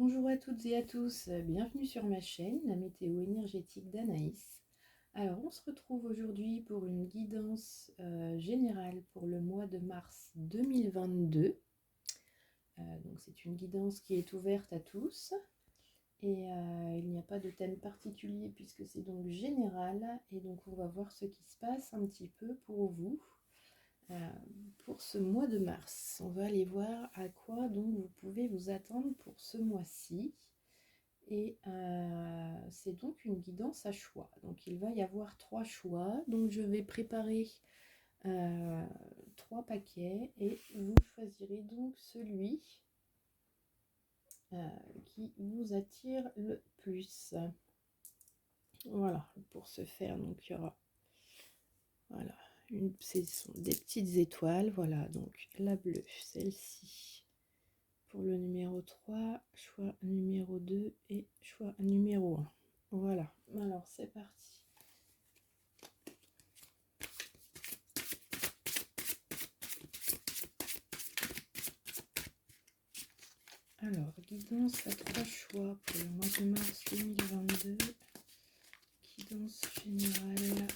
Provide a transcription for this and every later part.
Bonjour à toutes et à tous, bienvenue sur ma chaîne, la météo énergétique d'Anaïs. Alors on se retrouve aujourd'hui pour une guidance générale pour le mois de mars 2022. Donc c'est une guidance qui est ouverte à tous et il n'y a pas de thème particulier puisque c'est donc général, et donc on va voir ce qui se passe un petit peu pour vous. Pour ce mois de mars, on va aller voir à quoi donc vous pouvez vous attendre pour ce mois-ci. Et c'est donc une guidance à choix. Donc il va y avoir 3 choix. Donc je vais préparer 3 paquets et vous choisirez donc celui qui vous attire le plus. Voilà, pour ce faire, donc il y aura voilà, ce sont des petites étoiles. Voilà, donc la bleue, celle-ci. Pour le numéro 3, choix numéro 2 et choix numéro 1. Voilà, alors c'est parti. Alors, guidance à 3 choix pour le mois de mars 2022. Guidance générale.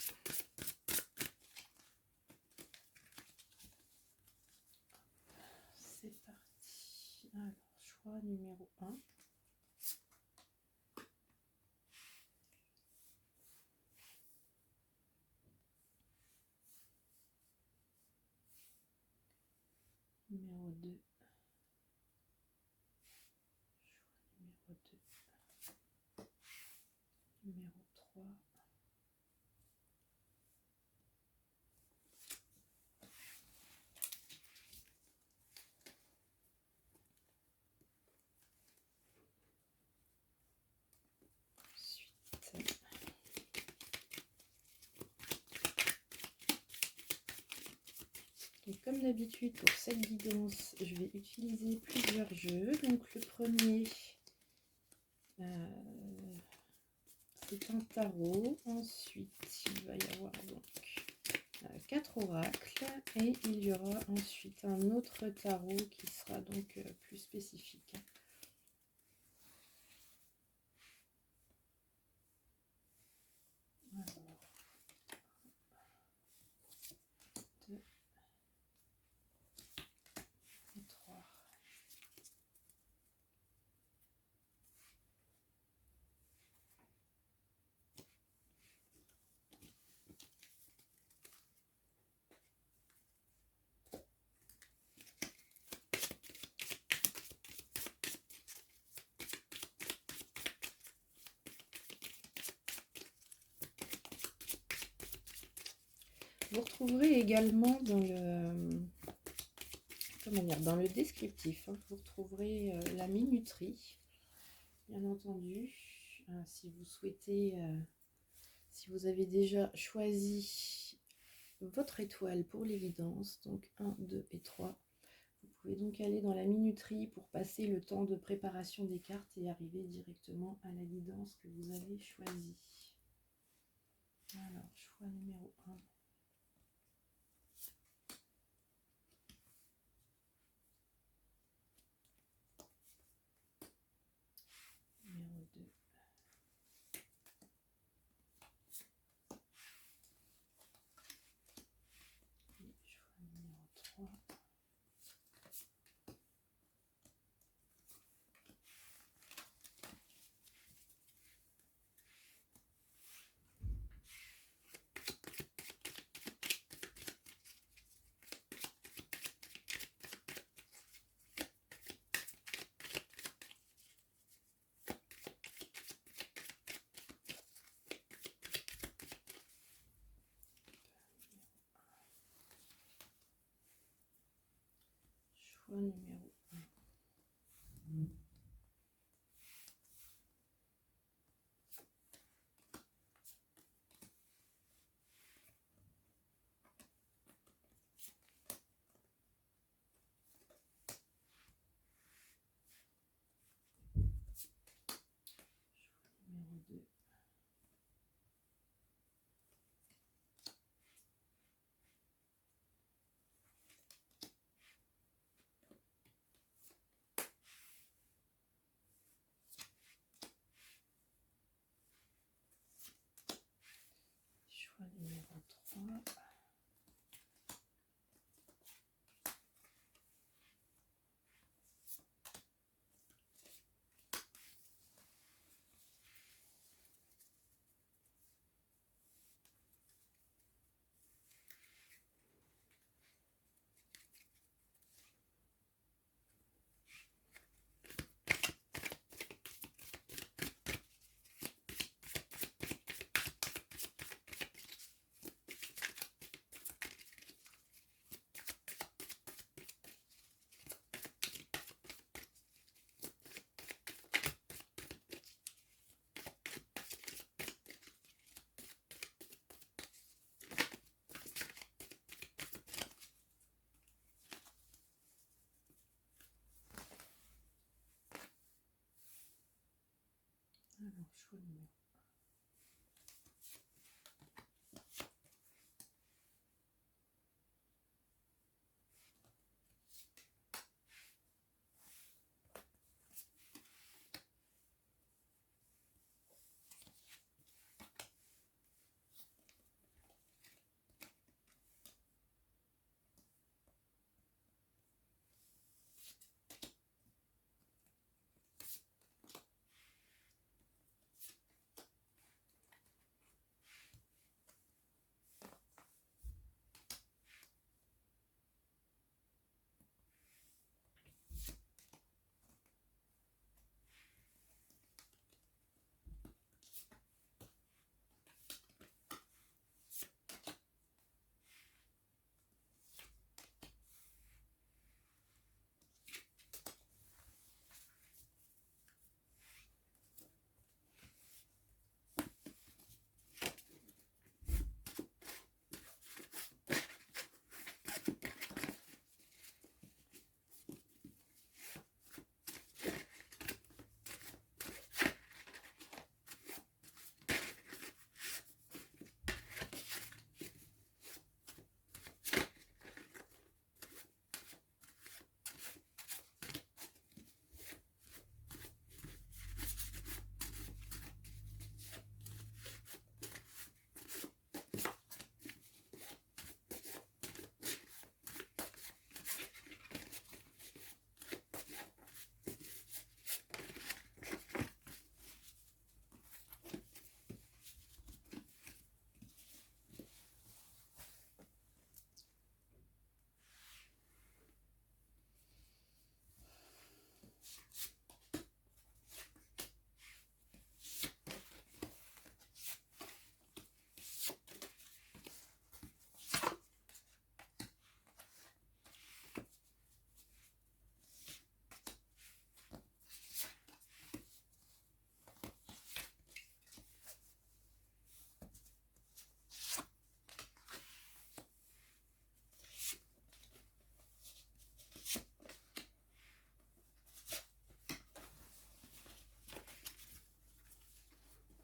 C'est parti. Alors, choix numéro 1. Numéro 2. Choix numéro 2. Numéro 3. Ensuite, et comme d'habitude pour cette guidance, je vais utiliser plusieurs jeux. Donc le premier, c'est un tarot. Ensuite, il va y avoir donc 4 oracles, et il y aura ensuite un autre tarot qui sera donc plus spécifique. Alors, 2 et 3. Vous retrouverez également dans le descriptif, vous retrouverez la minuterie, bien entendu. Si vous souhaitez, si vous avez déjà choisi votre étoile pour les guidances, donc 1, 2 et 3, vous pouvez donc aller dans la minuterie pour passer le temps de préparation des cartes et arriver directement à la guidance que vous avez choisie. Alors, choix numéro 1. Numéro 2. Et choix numéro 3. Choix numéro 1. Numéro 2. numéro.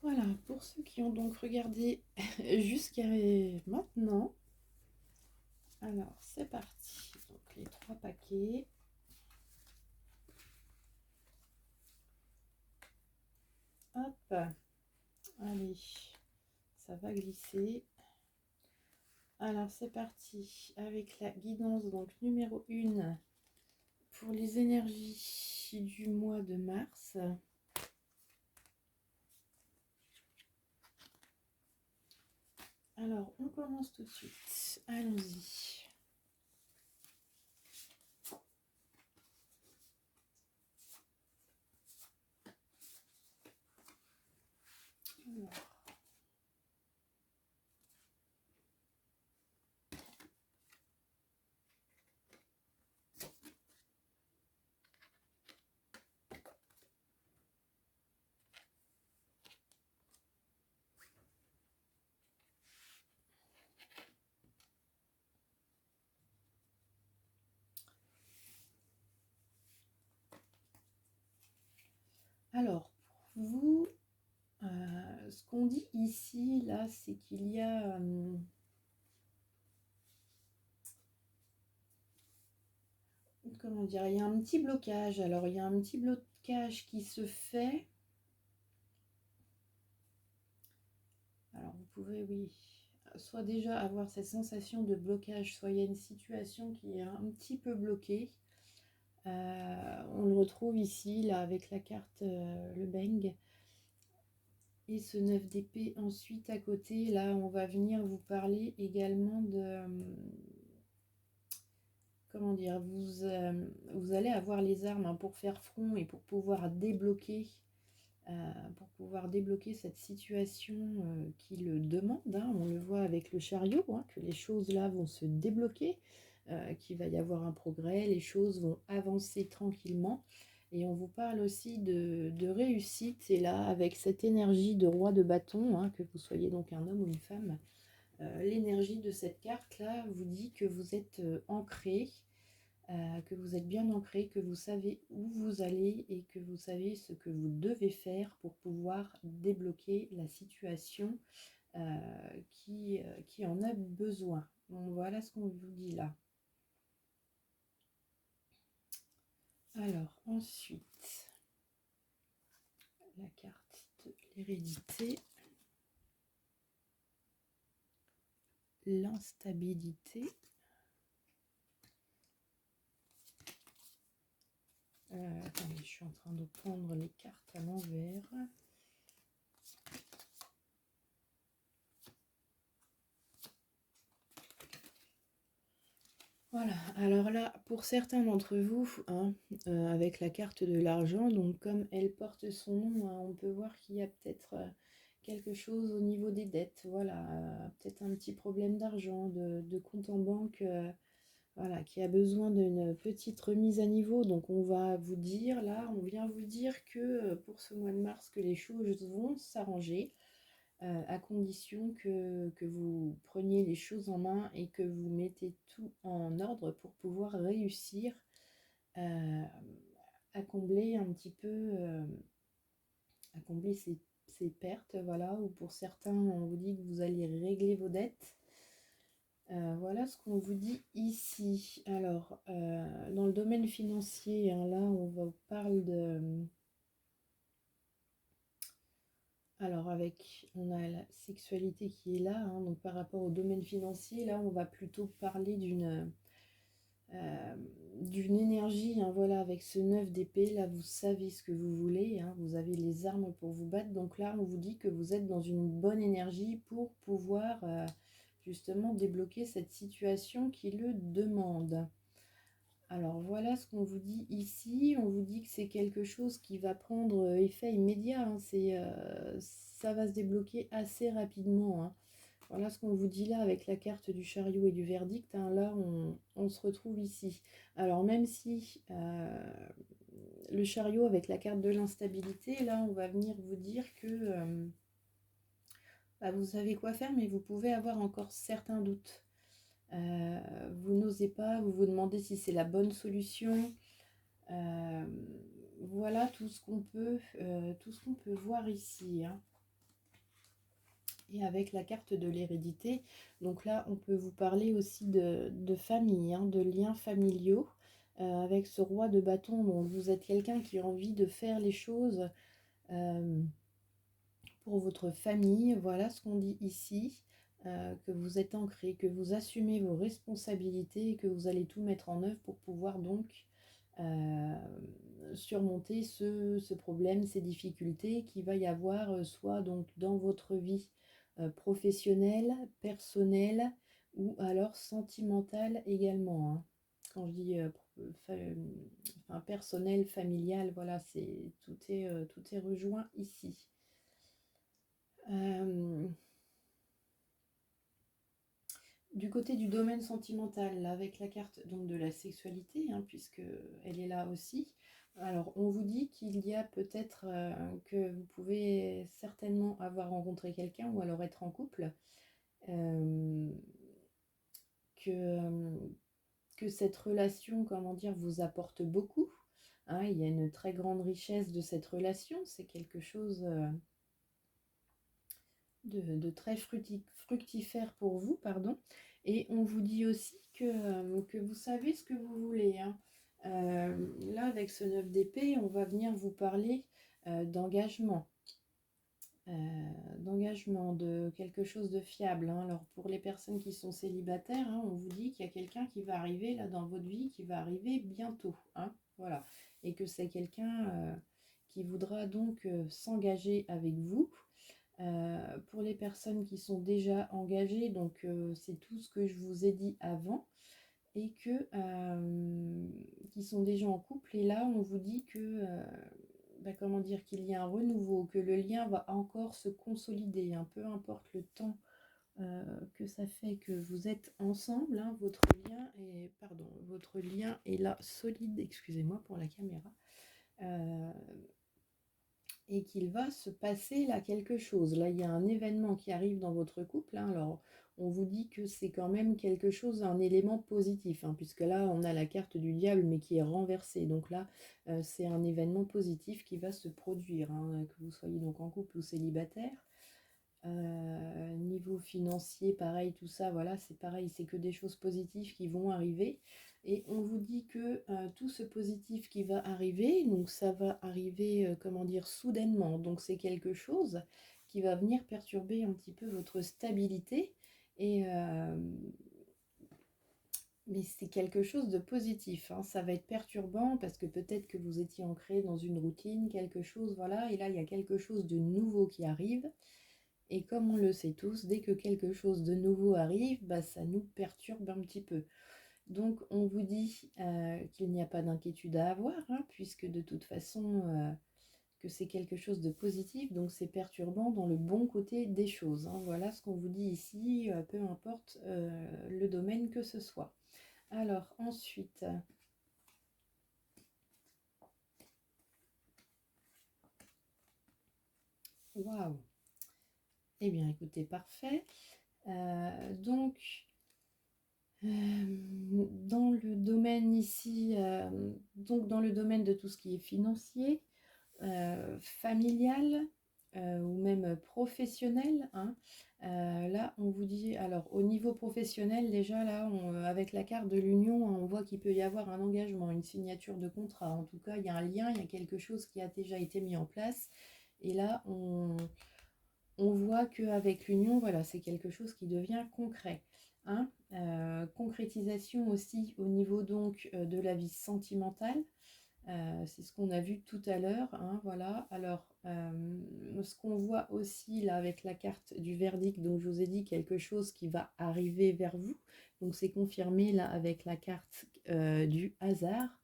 Voilà, pour ceux qui ont donc regardé jusqu'à maintenant, alors c'est parti. Donc les 3 paquets. Hop, allez, ça va glisser. Alors c'est parti avec la guidance donc numéro 1 pour les énergies du mois de mars. Alors, on commence tout de suite. Allons-y. Alors, pour vous, ce qu'on dit ici, là, c'est qu'il y a... comment dire, il y a un petit blocage. Alors, il y a un petit blocage qui se fait. Alors, vous pouvez, oui, soit déjà avoir cette sensation de blocage, soit il y a une situation qui est un petit peu bloquée. On le retrouve ici, là, avec la carte le Beng. Et ce 9 d'épée ensuite à côté. Là, on va venir vous parler également de... comment dire, vous allez avoir les armes pour faire front et pour pouvoir débloquer cette situation qui le demande. On le voit avec le chariot, que les choses là vont se débloquer, qu'il va y avoir un progrès, les choses vont avancer tranquillement. Et on vous parle aussi de réussite. Et là, avec cette énergie de roi de bâton, que vous soyez donc un homme ou une femme, l'énergie de cette carte-là vous dit que vous êtes ancré, que vous êtes bien ancré, que vous savez où vous allez et que vous savez ce que vous devez faire pour pouvoir débloquer la situation qui en a besoin. Donc, voilà ce qu'on vous dit là. Alors, ensuite, la carte de l'hérédité, l'instabilité. Attendez, je suis en train de prendre les cartes à l'envers. Voilà, alors là, pour certains d'entre vous, hein, avec la carte de l'argent, donc comme elle porte son nom, hein, on peut voir qu'il y a peut-être quelque chose au niveau des dettes, voilà, peut-être un petit problème d'argent, de compte en banque, voilà, qui a besoin d'une petite remise à niveau. Donc on va vous dire, là, on vient vous dire que pour ce mois de mars, que les choses vont s'arranger. À condition que vous preniez les choses en main et que vous mettez tout en ordre pour pouvoir réussir à combler un petit peu, à combler ces pertes, voilà, ou pour certains, on vous dit que vous allez régler vos dettes. Voilà ce qu'on vous dit ici. Alors, dans le domaine financier, hein, là, on vous parle de... Alors on a la sexualité qui est là, hein, donc par rapport au domaine financier, là on va plutôt parler d'une énergie, hein, voilà, avec ce 9 d'épée, là vous savez ce que vous voulez, hein, vous avez les armes pour vous battre, donc là on vous dit que vous êtes dans une bonne énergie pour pouvoir justement débloquer cette situation qui le demande. Alors voilà ce qu'on vous dit ici. On vous dit que c'est quelque chose qui va prendre effet immédiat, hein. Ça va se débloquer assez rapidement, hein. Voilà ce qu'on vous dit là avec la carte du chariot et du verdict, hein. Là, on se retrouve ici. Alors même si le chariot avec la carte de l'instabilité, là, on va venir vous dire que vous savez quoi faire, mais vous pouvez avoir encore certains doutes. Vous n'osez pas, vous vous demandez si c'est la bonne solution. Voilà tout ce qu'on peut voir ici, hein. Et avec la carte de l'hérédité, donc là on peut vous parler aussi de famille, hein, de liens familiaux, avec ce roi de bâton. Donc vous êtes quelqu'un qui a envie de faire les choses pour votre famille. Voilà ce qu'on dit ici, que vous êtes ancré, que vous assumez vos responsabilités et que vous allez tout mettre en œuvre pour pouvoir donc surmonter ce problème, ces difficultés qu'il va y avoir soit donc dans votre vie professionnelle, personnelle ou alors sentimentale également, hein. Quand je dis personnel, familial, voilà, tout est rejoint ici. Du côté du domaine sentimental, là, avec la carte donc de la sexualité, hein, puisque elle est là aussi. Alors, on vous dit qu'il y a peut-être que vous pouvez certainement avoir rencontré quelqu'un ou alors être en couple, que cette relation, comment dire, vous apporte beaucoup, hein. Il y a une très grande richesse de cette relation. C'est quelque chose de très fructifère pour vous, pardon. Et on vous dit aussi que vous savez ce que vous voulez, hein. Là, avec ce 9 d'épée, on va venir vous parler d'engagement. De quelque chose de fiable, hein. Alors pour les personnes qui sont célibataires, hein, on vous dit qu'il y a quelqu'un qui va arriver là dans votre vie, qui va arriver bientôt, hein, voilà. Et que c'est quelqu'un qui voudra donc s'engager avec vous. Pour les personnes qui sont déjà engagées, donc c'est tout ce que je vous ai dit avant, et qui sont déjà en couple. Et là, on vous dit que, comment dire, qu'il y a un renouveau, que le lien va encore se consolider, hein, peu importe le temps que ça fait que vous êtes ensemble, hein, votre lien est là solide, excusez-moi pour la caméra. Et qu'il va se passer là quelque chose. Là, il y a un événement qui arrive dans votre couple, hein. Alors, on vous dit que c'est quand même quelque chose, un élément positif, hein, puisque là, on a la carte du diable, mais qui est renversée. Donc là, c'est un événement positif qui va se produire, hein, que vous soyez donc en couple ou célibataire. Niveau financier, pareil, tout ça, voilà, c'est pareil, c'est que des choses positives qui vont arriver. Et on vous dit que tout ce positif qui va arriver, donc ça va arriver, comment dire, soudainement. Donc c'est quelque chose qui va venir perturber un petit peu votre stabilité. Et, mais c'est quelque chose de positif, hein. Ça va être perturbant parce que peut-être que vous étiez ancré dans une routine, quelque chose, voilà. Et là, il y a quelque chose de nouveau qui arrive. Et comme on le sait tous, dès que quelque chose de nouveau arrive, bah, ça nous perturbe un petit peu. Donc on vous dit qu'il n'y a pas d'inquiétude à avoir, hein, puisque de toute façon, que c'est quelque chose de positif, donc c'est perturbant dans le bon côté des choses, hein. Voilà ce qu'on vous dit ici, peu importe le domaine que ce soit. Alors ensuite, waouh, eh bien écoutez, parfait. Donc, dans le domaine ici, donc dans le domaine de tout ce qui est financier, familial ou même professionnel, hein, là on vous dit, alors au niveau professionnel déjà là, avec la carte de l'union, on voit qu'il peut y avoir un engagement, une signature de contrat. En tout cas, il y a un lien, il y a quelque chose qui a déjà été mis en place. Et là, on voit qu'avec l'union, voilà, c'est quelque chose qui devient concret, hein. Concrétisation aussi au niveau donc de la vie sentimentale. C'est ce qu'on a vu tout à l'heure, hein, voilà. Alors, ce qu'on voit aussi là avec la carte du verdict, donc je vous ai dit quelque chose qui va arriver vers vous. Donc c'est confirmé là avec la carte du hasard,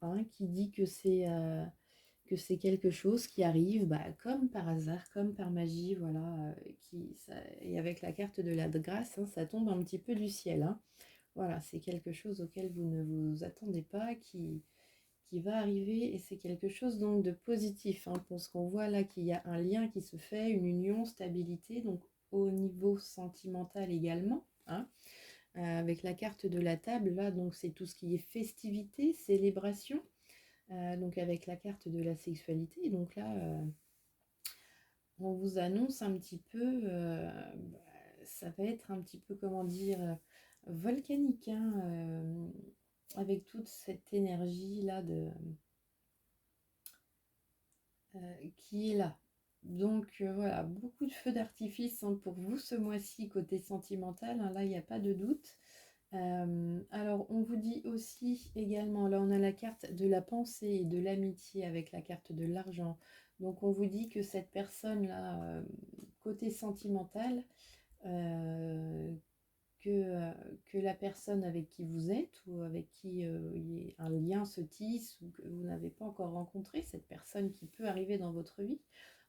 hein, qui dit que c'est quelque chose qui arrive, bah, comme par hasard, comme par magie, voilà. Et avec la carte de la grâce, hein, ça tombe un petit peu du ciel, hein. Voilà, c'est quelque chose auquel vous ne vous attendez pas, qui va arriver, et c'est quelque chose donc de positif, hein, parce qu'on voit là qu'il y a un lien qui se fait, une union, stabilité, donc au niveau sentimental également, hein. Avec la carte de la table là, donc c'est tout ce qui est festivité, célébration, donc avec la carte de la sexualité. Donc là, on vous annonce un petit peu, ça va être un petit peu, comment dire, volcanique, hein, avec toute cette énergie là qui est là. Donc voilà, beaucoup de feux d'artifice, hein, pour vous ce mois-ci côté sentimental, hein, là il n'y a pas de doute. Alors on vous dit aussi également, là on a la carte de la pensée et de l'amitié avec la carte de l'argent. Donc on vous dit que cette personne là, côté sentimental, euh, que la personne avec qui vous êtes ou avec qui un lien se tisse ou que vous n'avez pas encore rencontré, cette personne qui peut arriver dans votre vie,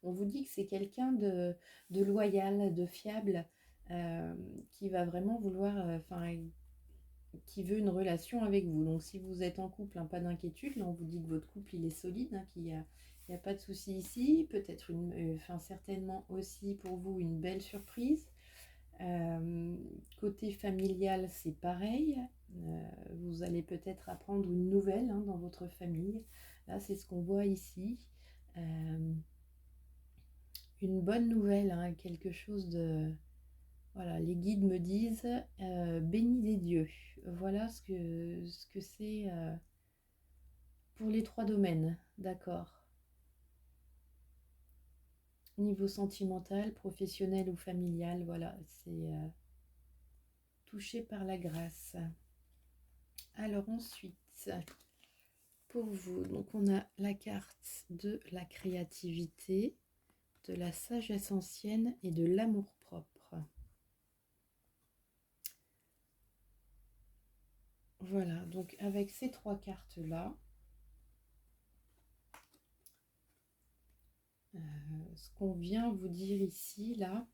on vous dit que c'est quelqu'un de loyal, de fiable, qui va vraiment vouloir, qui veut une relation avec vous. Donc si vous êtes en couple, hein, pas d'inquiétude, là on vous dit que votre couple il est solide, hein, qu'il n'y a pas de souci ici, peut-être certainement aussi pour vous une belle surprise. Côté familial, c'est pareil. Vous allez peut-être apprendre une nouvelle, hein, dans votre famille. Là, c'est ce qu'on voit ici. Une bonne nouvelle, hein, quelque chose de... Voilà, les guides me disent béni des dieux. Voilà ce que c'est pour les 3 domaines. D'accord. Niveau sentimental, professionnel ou familial, voilà, c'est touché par la grâce. Alors ensuite, pour vous, donc on a la carte de la créativité, de la sagesse ancienne et de l'amour-propre. Voilà, donc avec ces 3 cartes-là, ce qu'on vient vous dire ici, là,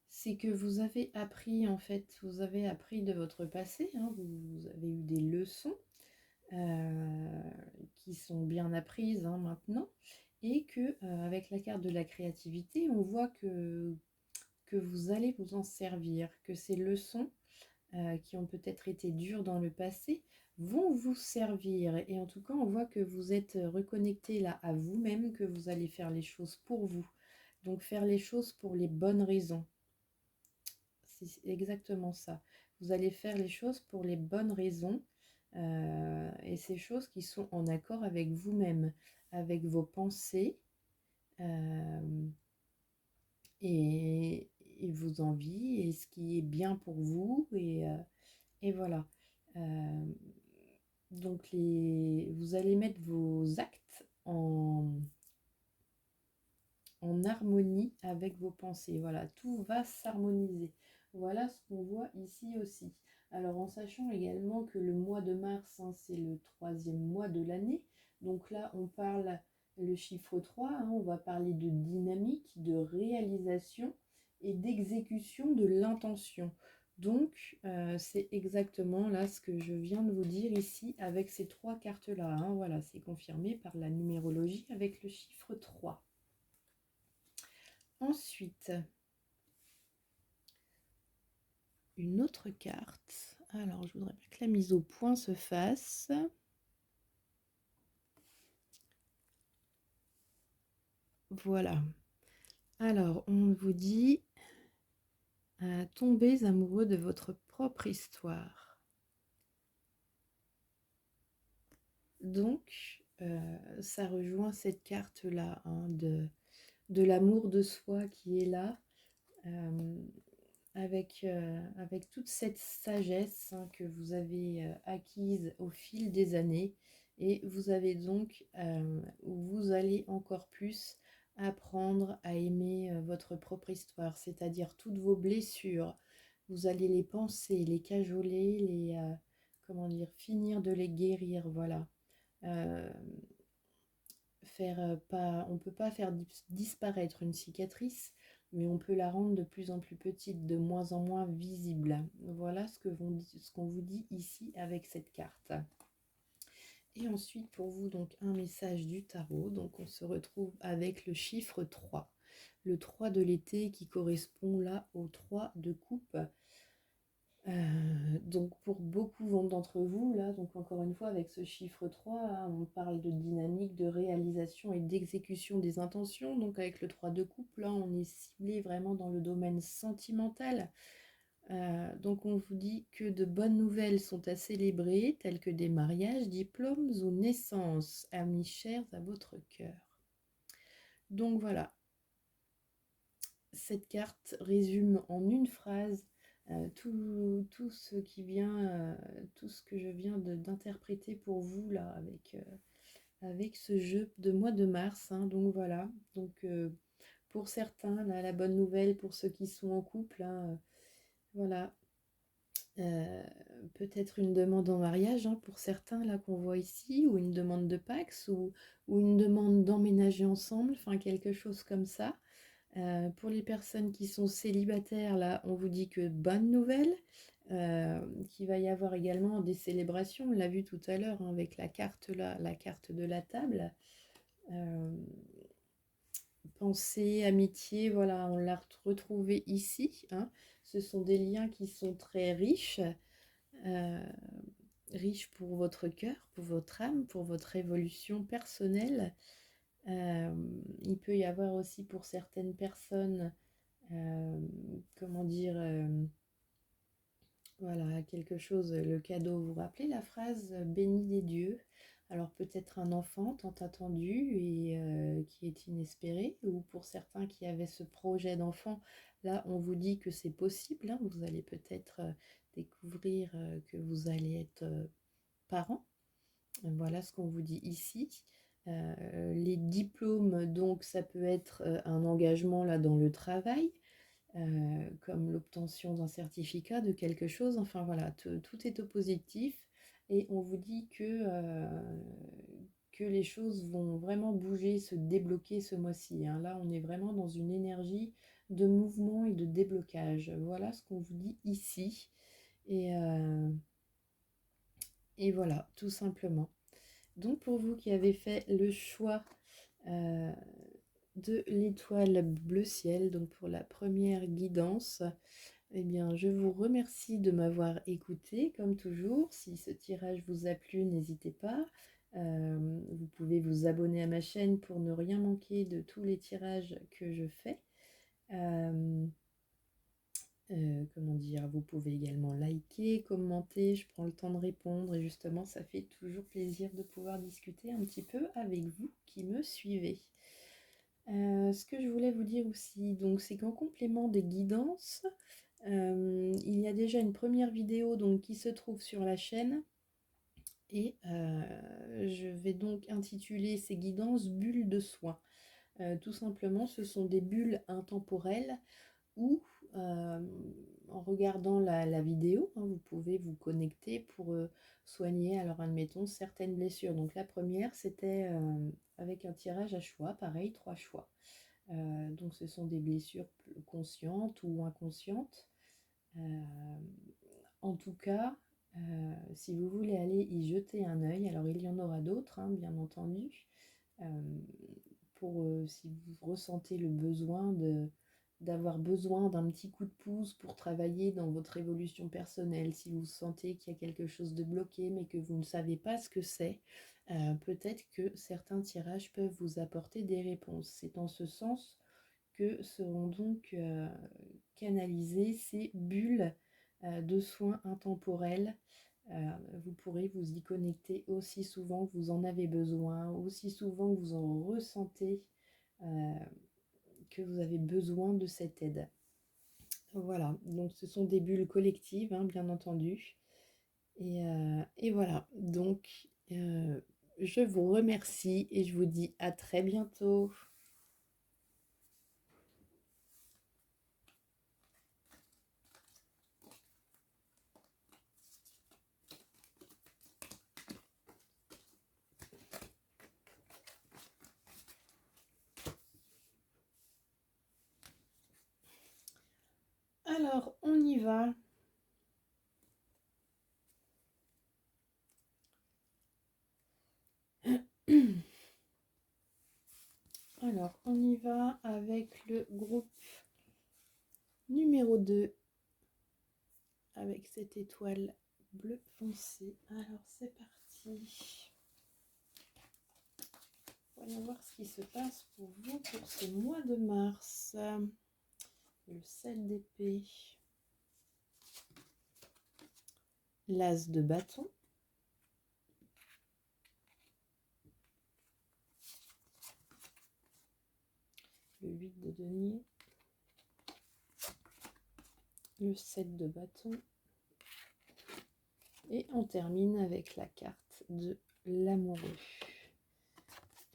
c'est que vous avez appris, en fait, vous avez appris de votre passé, hein, vous avez eu des leçons qui sont bien apprises, hein, maintenant. et que avec la carte de la créativité, on voit que vous allez vous en servir, que ces leçons qui ont peut-être été dures dans le passé vont vous servir. Et en tout cas, on voit que vous êtes reconnecté là à vous-même, que vous allez faire les choses pour vous. Donc faire les choses pour les bonnes raisons. C'est exactement ça. Vous allez faire les choses pour les bonnes raisons et ces choses qui sont en accord avec vous-même, avec vos pensées euh, et, et vos envies et ce qui est bien pour vous. Et voilà. Euh, donc vous allez mettre vos actes en harmonie avec vos pensées. Voilà, tout va s'harmoniser. Voilà ce qu'on voit ici aussi. Alors en sachant également que le mois de mars, hein, c'est le 3e mois de l'année. Donc là, on parle le chiffre 3, hein, on va parler de dynamique, de réalisation et d'exécution de l'intention. Donc, c'est exactement là ce que je viens de vous dire ici avec ces 3 cartes-là, hein. Voilà, c'est confirmé par la numérologie avec le chiffre 3. Ensuite, une autre carte. Alors, je voudrais bien que la mise au point se fasse. Voilà. Alors, on vous dit tombez amoureux de votre propre histoire. Donc, ça rejoint cette carte-là, hein, de l'amour de soi qui est là. Avec toute cette sagesse, hein, que vous avez acquise au fil des années. Et vous avez donc, vous allez encore plus apprendre à aimer votre propre histoire, c'est-à-dire toutes vos blessures. Vous allez les penser, les cajoler, comment dire, finir de les guérir, voilà. Euh, on ne peut pas faire disparaître une cicatrice, mais on peut la rendre de plus en plus petite, de moins en moins visible. Voilà ce qu'on vous dit ici avec cette carte. Et ensuite, pour vous, donc un message du tarot. Donc on se retrouve avec le chiffre 3. Le 3 de l'été qui correspond là au 3 de coupe. Donc pour beaucoup d'entre vous, là, donc encore une fois avec ce chiffre 3, hein, on parle de dynamique, de réalisation et d'exécution des intentions. Donc avec le 3 de coupe, là, on est ciblé vraiment dans le domaine sentimental. Donc on vous dit que de bonnes nouvelles sont à célébrer, telles que des mariages, diplômes ou naissances, amis chers à votre cœur. Donc voilà, cette carte résume en une phrase tout ce qui vient, tout ce que je viens d'interpréter pour vous là avec ce jeu de mois de mars, hein. Donc voilà, donc pour certains, là, la bonne nouvelle pour ceux qui sont en couple, hein, voilà, peut-être une demande en mariage, hein, pour certains là qu'on voit ici, ou une demande de Pax, ou une demande d'emménager ensemble, enfin quelque chose comme ça. Pour les personnes qui sont célibataires, là, on vous dit que bonne nouvelle, qu'il va y avoir également des célébrations. On l'a vu tout à l'heure, hein, avec la carte là, la carte de la table. Pensée, amitié, voilà, on l'a retrouvée ici, hein. Ce sont des liens qui sont très riches, euh, riches pour votre cœur, pour votre âme, pour votre évolution personnelle. Il peut y avoir aussi pour certaines personnes, comment dire, voilà, quelque chose, le cadeau. Vous vous rappelez la phrase béni des dieux? Alors peut-être un enfant tant attendu et qui est inespéré, ou pour certains qui avaient ce projet d'enfant, là on vous dit que c'est possible, hein. Vous allez peut-être découvrir que vous allez être parent. Voilà ce qu'on vous dit ici. Les diplômes, donc ça peut être un engagement là dans le travail, comme l'obtention d'un certificat de quelque chose. Enfin voilà, tout est au positif et on vous dit que les choses vont vraiment bouger, se débloquer ce mois-ci, hein. Là, on est vraiment dans une énergie de mouvement et de déblocage. Voilà ce qu'on vous dit ici. Et, euh, et voilà, tout simplement. Donc pour vous qui avez fait le choix de l'étoile bleu ciel. Donc pour la première guidance, eh bien, je vous remercie de m'avoir écouté, comme toujours. Si ce tirage vous a plu, n'hésitez pas. Vous pouvez vous abonner à ma chaîne pour ne rien manquer de tous les tirages que je fais. Comment dire, vous pouvez également liker, commenter, je prends le temps de répondre et justement ça fait toujours plaisir de pouvoir discuter un petit peu avec vous qui me suivez. Ce que je voulais vous dire aussi, donc c'est qu'en complément des guidances, il y a déjà une première vidéo donc, qui se trouve sur la chaîne et je vais donc intituler ces guidances bulles de soins. Tout simplement, ce sont des bulles intemporelles où en regardant la vidéo, hein, vous pouvez vous connecter pour soigner, alors admettons, certaines blessures. Donc la première, c'était avec un tirage à choix, pareil, 3 choix. Donc ce sont des blessures conscientes ou inconscientes. En tout cas, si vous voulez aller y jeter un œil, alors il y en aura d'autres, hein, bien entendu, pour si vous ressentez le besoin d'avoir besoin d'un petit coup de pouce pour travailler dans votre évolution personnelle, si vous sentez qu'il y a quelque chose de bloqué mais que vous ne savez pas ce que c'est, peut-être que certains tirages peuvent vous apporter des réponses. C'est en ce sens que seront donc canalisées ces bulles de soins intemporels. Vous pourrez vous y connecter aussi souvent que vous en avez besoin, aussi souvent que vous en ressentez que vous avez besoin de cette aide. Voilà, donc ce sont des bulles collectives, hein, bien entendu. Et voilà, donc je vous remercie et je vous dis à très bientôt. Alors, on y va. Alors, on y va avec le groupe numéro 2, avec cette étoile bleu foncé. Alors, c'est parti. Voyons voir ce qui se passe pour vous pour ce mois de mars. Le 7 d'épée. L'as de bâton. Le 8 de denier. Le 7 de bâton. Et on termine avec la carte de l'amoureux.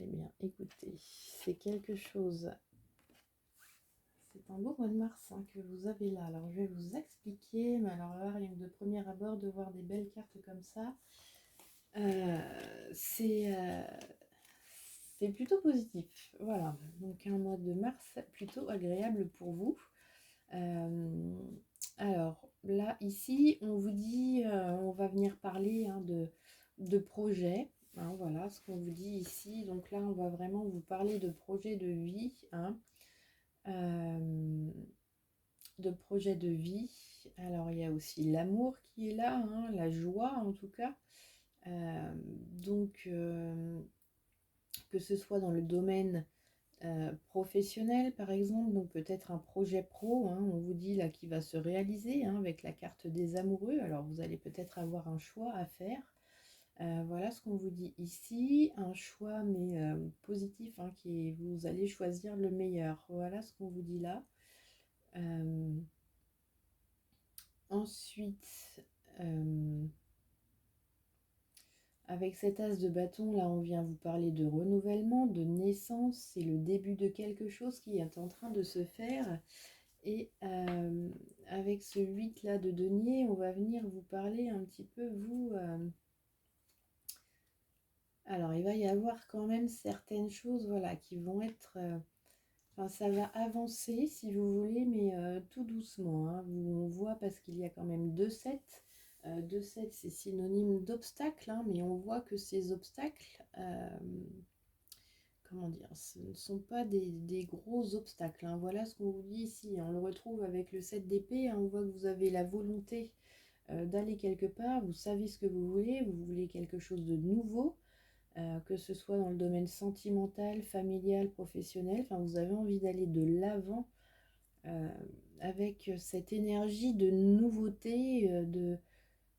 Eh bien, écoutez, c'est quelque chose... C'est un beau mois de mars hein, que vous avez là. Alors, je vais vous expliquer. Mais alors là, rien que de premier abord, de voir des belles cartes comme ça, c'est plutôt positif. Voilà. Donc, un mois de mars plutôt agréable pour vous. Alors, là, ici, on vous dit, on va venir parler hein, de projets. Hein, voilà ce qu'on vous dit ici. Donc là, on va vraiment vous parler de projets de vie. Hein. De projets de vie. Alors, il y a aussi l'amour qui est là, hein, la joie en tout cas. Donc, que ce soit dans le domaine professionnel par exemple, donc peut-être un projet pro, hein, on vous dit là qui va se réaliser hein, avec la carte des amoureux. Alors, vous allez peut-être avoir un choix à faire. Voilà ce qu'on vous dit ici, un choix mais positif, hein, qui est, vous allez choisir le meilleur. Voilà ce qu'on vous dit là. Ensuite, avec cet as de bâton, là, on vient vous parler de renouvellement, de naissance. C'est le début de quelque chose qui est en train de se faire. Et avec ce 8 là de denier, on va venir vous parler un petit peu, vous... Alors, il va y avoir quand même certaines choses voilà, qui vont être... Enfin, ça va avancer, si vous voulez, mais tout doucement. Hein. On voit parce qu'il y a quand même 2 7. 2 7, c'est synonyme d'obstacles, hein, mais on voit que ces obstacles, comment dire, ce ne sont pas des gros obstacles, hein. Voilà ce qu'on vous dit ici. On le retrouve avec le 7 d'épée, hein. On voit que vous avez la volonté d'aller quelque part, vous savez ce que vous voulez quelque chose de nouveau, que ce soit dans le domaine sentimental, familial, professionnel. Enfin, vous avez envie d'aller de l'avant euh, avec cette énergie de nouveauté,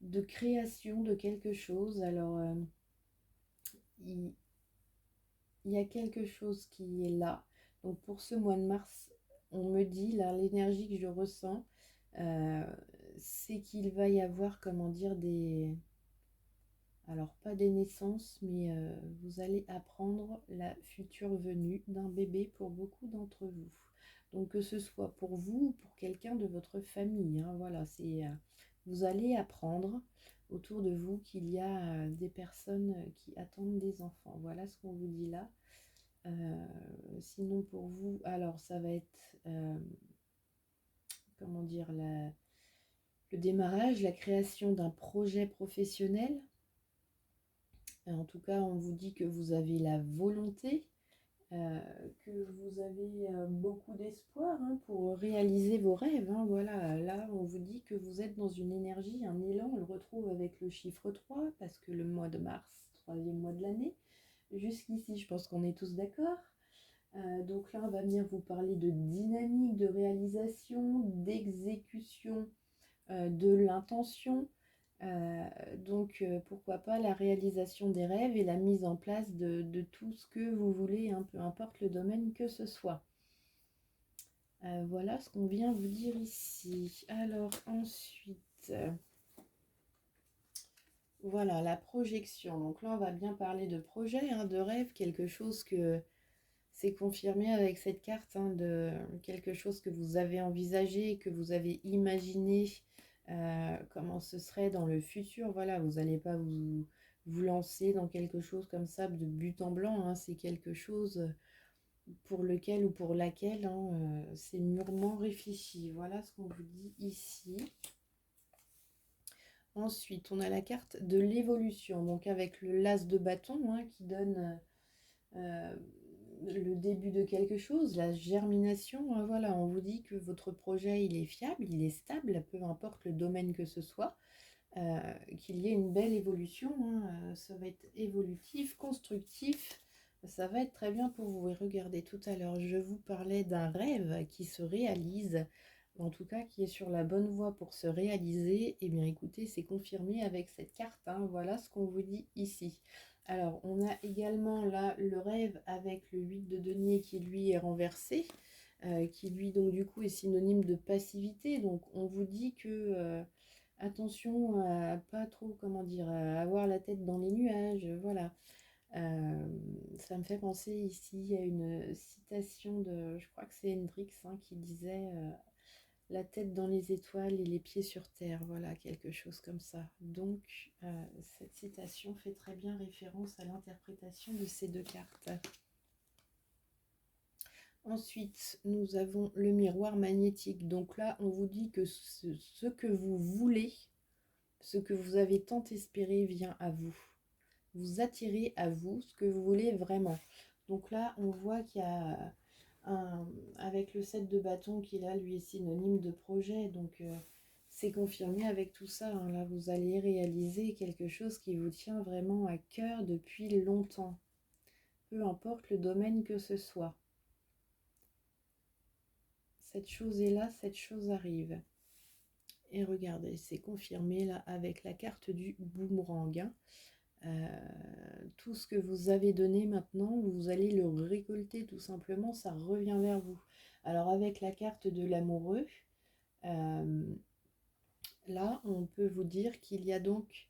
de création de quelque chose. Alors, il, il y a quelque chose qui est là. Donc pour ce mois de mars, on me dit, là, l'énergie que je ressens, euh, c'est qu'il va y avoir, comment dire, alors pas des naissances, mais vous allez apprendre la future venue d'un bébé pour beaucoup d'entre vous. Donc que ce soit pour vous ou pour quelqu'un de votre famille, hein, voilà, vous allez apprendre autour de vous qu'il y a des personnes qui attendent des enfants. Voilà ce qu'on vous dit là. Sinon pour vous, alors ça va être, comment dire, le démarrage, la création d'un projet professionnel. En tout cas, on vous dit que vous avez la volonté, que vous avez beaucoup d'espoir, hein, pour réaliser vos rêves, hein. Voilà, là, on vous dit que vous êtes dans une énergie, un élan. On le retrouve avec le chiffre 3 parce que le mois de mars, troisième mois de l'année. Jusqu'ici, je pense qu'on est tous d'accord. Donc là, on va venir vous parler de dynamique, de réalisation, d'exécution, de l'intention. Donc pourquoi pas la réalisation des rêves et la mise en place de tout ce que vous voulez, hein, peu importe le domaine que ce soit. Voilà ce qu'on vient vous dire ici. Alors ensuite, voilà la projection. Donc là, on va bien parler de projet, hein, de rêve, quelque chose que c'est confirmé avec cette carte, hein, de quelque chose que vous avez envisagé, que vous avez imaginé, comment ce serait dans le futur. Voilà, vous n'allez pas vous lancer dans quelque chose comme ça de but en blanc, hein. C'est quelque chose pour lequel ou pour laquelle, hein, c'est mûrement réfléchi. Voilà ce qu'on vous dit ici. Ensuite, on a la carte de l'évolution, donc avec le las de bâton, hein, qui donne le début de quelque chose, la germination, hein. Voilà, on vous dit que votre projet, il est fiable, il est stable, peu importe le domaine que ce soit, qu'il y ait une belle évolution, hein. Ça va être évolutif, constructif, ça va être très bien pour vous. Et regardez, tout à l'heure, je vous parlais d'un rêve qui se réalise, en tout cas qui est sur la bonne voie pour se réaliser. Eh bien écoutez, c'est confirmé avec cette carte, hein. Voilà ce qu'on vous dit ici. Alors, on a également là le rêve avec le 8 de denier qui lui est renversé, qui lui donc du coup est synonyme de passivité. Donc on vous dit que attention à pas trop, comment dire, à avoir la tête dans les nuages, voilà. Ça me fait penser ici à une citation de, je crois que c'est Hendrix, hein, qui disait la tête dans les étoiles et les pieds sur terre, voilà, quelque chose comme ça. Donc, cette citation fait très bien référence à l'interprétation de ces deux cartes. Ensuite, nous avons le miroir magnétique. Donc là, on vous dit que ce que vous voulez, ce que vous avez tant espéré vient à vous. Vous attirez à vous ce que vous voulez vraiment. Donc là, on voit qu'il y a avec le 7 de bâton qui là, lui, est synonyme de projet. Donc c'est confirmé avec tout ça, hein. Là, vous allez réaliser quelque chose qui vous tient vraiment à cœur depuis longtemps. Peu importe le domaine que ce soit. Cette chose est là, cette chose arrive. Et regardez, c'est confirmé là avec la carte du boomerang, hein. Tout ce que vous avez donné maintenant, vous allez le récolter tout simplement, ça revient vers vous. Alors avec la carte de l'amoureux, là on peut vous dire qu'il y a donc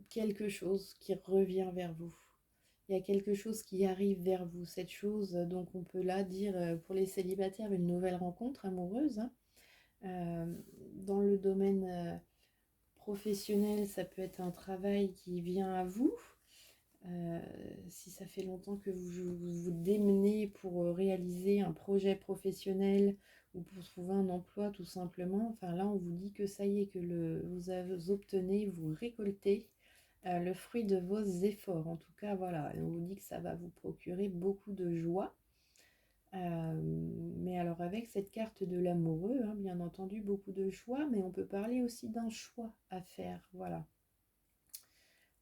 quelque chose qui revient vers vous. Il y a quelque chose qui arrive vers vous. Cette chose, donc on peut là dire pour les célibataires une nouvelle rencontre amoureuse, hein. Dans le domaine professionnel, ça peut être un travail qui vient à vous. Si ça fait longtemps que vous démenez pour réaliser un projet professionnel ou pour trouver un emploi tout simplement, enfin là on vous dit que ça y est, que vous obtenez, vous récoltez le fruit de vos efforts. En tout cas, voilà, on vous dit que ça va vous procurer beaucoup de joie. Mais alors avec cette carte de l'amoureux, hein, bien entendu, beaucoup de choix, mais on peut parler aussi d'un choix à faire. Voilà,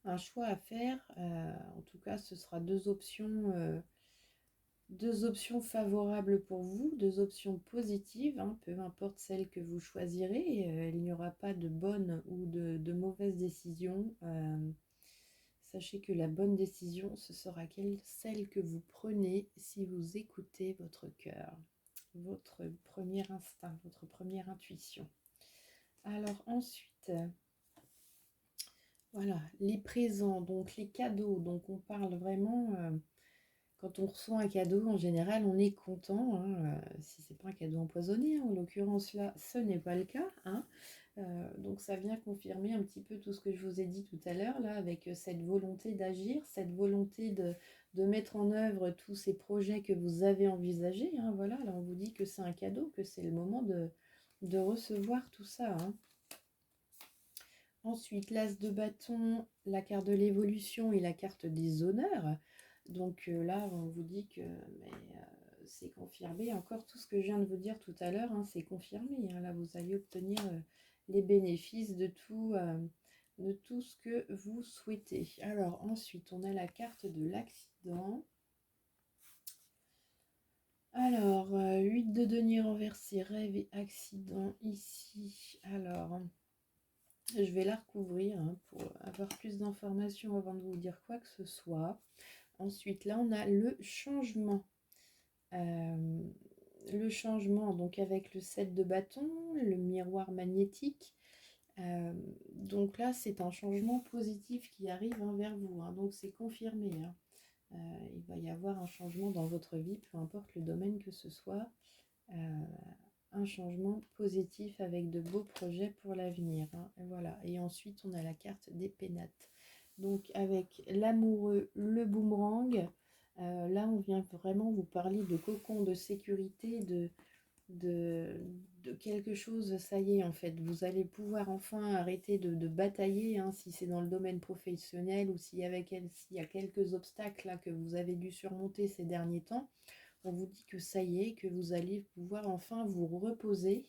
un choix à faire. En tout cas, ce sera deux options favorables pour vous, deux options positives, hein, peu importe celle que vous choisirez. Il n'y aura pas de bonne ou de mauvaise décision. Sachez que la bonne décision, ce sera celle que vous prenez si vous écoutez votre cœur, votre premier instinct, votre première intuition. Alors ensuite, voilà, les présents, donc les cadeaux. Donc on parle vraiment, quand on reçoit un cadeau, en général, on est content, hein, si c'est pas un cadeau empoisonné, hein, en l'occurrence là, ce n'est pas le cas, hein. Donc ça vient confirmer un petit peu tout ce que je vous ai dit tout à l'heure, là, avec cette volonté d'agir, cette volonté de mettre en œuvre tous ces projets que vous avez envisagés, hein, voilà, là on vous dit que c'est un cadeau, que c'est le moment de recevoir tout ça, hein. Ensuite, l'as de bâton, la carte de l'évolution et la carte des honneurs. Donc là, on vous dit que c'est confirmé. Encore tout ce que je viens de vous dire tout à l'heure, hein, c'est confirmé, hein. Là, vous allez obtenir les bénéfices de tout ce que vous souhaitez. Alors ensuite, on a la carte de l'accident. Alors, 8 de denier renversé, rêve et accident ici. Alors, je vais la recouvrir, hein, pour avoir plus d'informations avant de vous dire quoi que ce soit. Ensuite, là, on a le changement. Le changement, donc avec le 7 de bâton, le miroir magnétique. Donc là, c'est un changement positif qui arrive, hein, vers vous, hein, donc c'est confirmé, hein. Il va y avoir un changement dans votre vie, peu importe le domaine que ce soit. Un changement positif avec de beaux projets pour l'avenir, hein. Et voilà. Et ensuite, on a la carte des pénates. Donc, avec l'amoureux, le boomerang, là, on vient vraiment vous parler de cocon, de sécurité, de quelque chose. Ça y est, en fait, vous allez pouvoir enfin arrêter de batailler, hein, si c'est dans le domaine professionnel ou s'il y a quelques obstacles là, que vous avez dû surmonter ces derniers temps. On vous dit que ça y est, que vous allez pouvoir enfin vous reposer.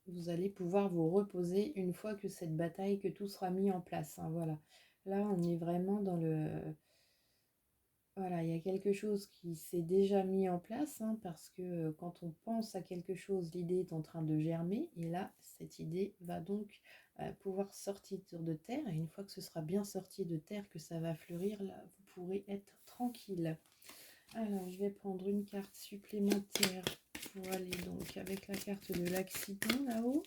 Vous allez pouvoir vous reposer une fois que cette bataille, que tout sera mis en place, hein, voilà. Là, on est vraiment dans le... Voilà, il y a quelque chose qui s'est déjà mis en place, hein, parce que quand on pense à quelque chose, l'idée est en train de germer. Et là, cette idée va donc pouvoir sortir de terre. Et une fois que ce sera bien sorti de terre, que ça va fleurir, là, vous pourrez être tranquille. Alors, je vais prendre une carte supplémentaire pour aller donc avec la carte de l'accident là-haut.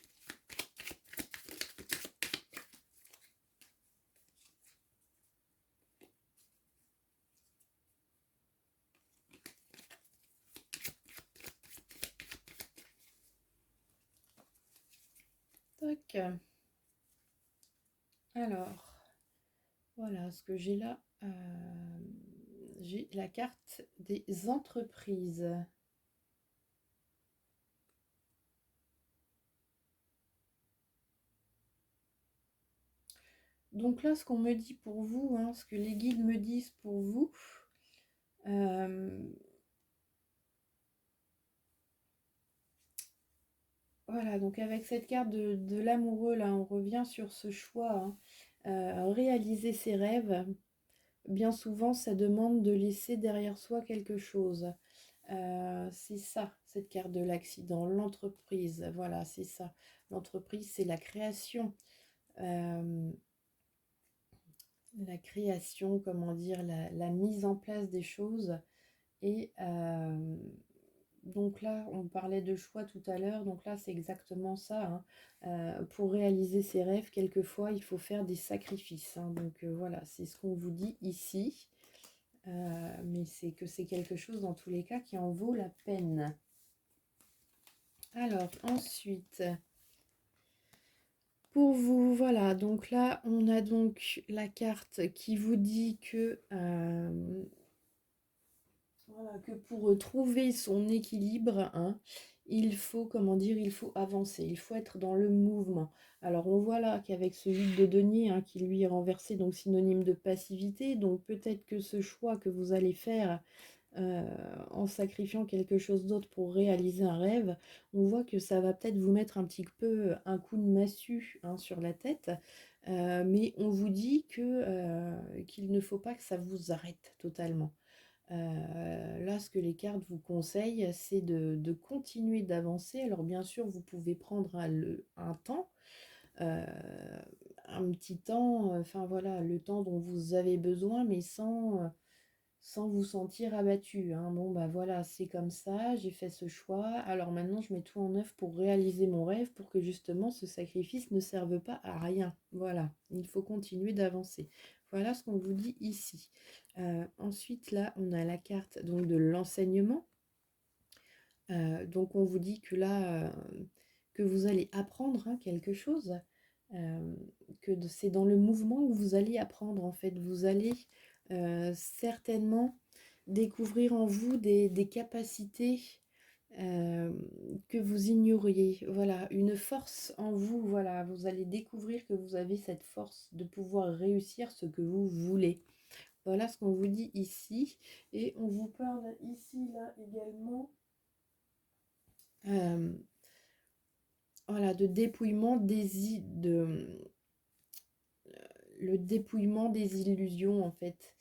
Tac. Alors, voilà ce que j'ai là. J'ai la carte des entreprises. Donc là, ce qu'on me dit pour vous, hein, ce que les guides me disent pour vous, voilà, donc avec cette carte de l'amoureux, là, on revient sur ce choix, hein, réaliser ses rêves. Bien souvent, ça demande de laisser derrière soi quelque chose. C'est ça, cette carte de l'accident, l'entreprise, voilà, c'est ça. L'entreprise, c'est la création. La création, comment dire, la mise en place des choses. Et donc là, on parlait de choix tout à l'heure, donc là, c'est exactement ça, hein. Pour réaliser ses rêves, quelquefois, il faut faire des sacrifices, hein. Donc voilà, c'est ce qu'on vous dit ici. Mais c'est que c'est quelque chose, dans tous les cas, qui en vaut la peine. Alors, ensuite... Pour vous, voilà, donc là, on a donc la carte qui vous dit que Voilà, que pour trouver son équilibre, hein, il faut, comment dire, il faut avancer, il faut être dans le mouvement. Alors on voit là qu'avec ce 8 de denier, hein, qui lui est renversé, donc synonyme de passivité, donc peut-être que ce choix que vous allez faire euh, en sacrifiant quelque chose d'autre pour réaliser un rêve, on voit que ça va peut-être vous mettre un petit peu un coup de massue, hein, sur la tête, mais on vous dit qu'il ne faut pas que ça vous arrête totalement. Là, ce que les cartes vous conseillent, c'est de continuer d'avancer. Alors, bien sûr, vous pouvez prendre un temps, euh, un petit temps, enfin voilà, le temps dont vous avez besoin, mais sans vous sentir abattu, hein. Bon, bah voilà, c'est comme ça, j'ai fait ce choix. Alors maintenant, je mets tout en œuvre pour réaliser mon rêve, pour que justement ce sacrifice ne serve pas à rien. Voilà, il faut continuer d'avancer. Voilà ce qu'on vous dit ici. Ensuite, là, on a la carte donc de l'enseignement. Donc, on vous dit que là, que vous allez apprendre, hein, quelque chose, euh, c'est dans le mouvement que vous allez apprendre, en fait. Vous allez certainement découvrir en vous des capacités euh, que vous ignoriez. Voilà, une force en vous. Voilà, vous allez découvrir que vous avez cette force de pouvoir réussir ce que vous voulez. Voilà ce qu'on vous dit ici. Et on vous parle ici, là également. euh, voilà, de dépouillement le dépouillement des illusions, en fait.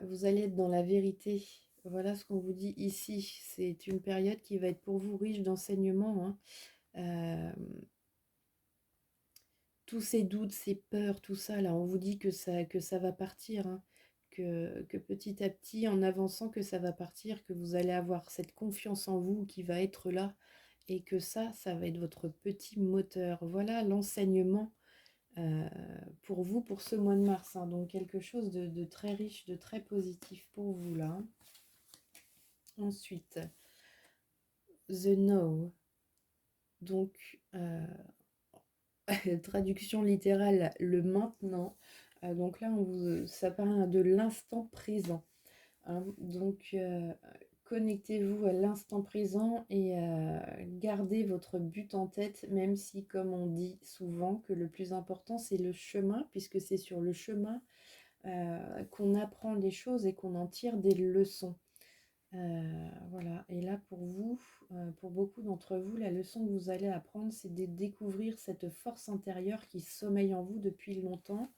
Vous allez être dans la vérité. Voilà ce qu'on vous dit ici. C'est une période qui va être pour vous riche d'enseignements, hein. Euh, tous ces doutes, ces peurs, tout ça, là, on vous dit que ça va partir, hein. Que petit à petit, en avançant, que ça va partir, que vous allez avoir cette confiance en vous qui va être là, et que ça va être votre petit moteur. Voilà l'enseignement euh, pour vous, pour ce mois de mars, hein. Donc quelque chose de très riche, de très positif pour vous là. Ensuite, The Now. Donc, traduction littérale, le maintenant. Donc là, ça parle de l'instant présent, hein. Donc, connectez-vous à l'instant présent et gardez votre but en tête, même si, comme on dit souvent, que le plus important, c'est le chemin, puisque c'est sur le chemin qu'on apprend des choses et qu'on en tire des leçons. Voilà, et là pour vous, pour beaucoup d'entre vous, la leçon que vous allez apprendre, c'est de découvrir cette force intérieure qui sommeille en vous depuis longtemps.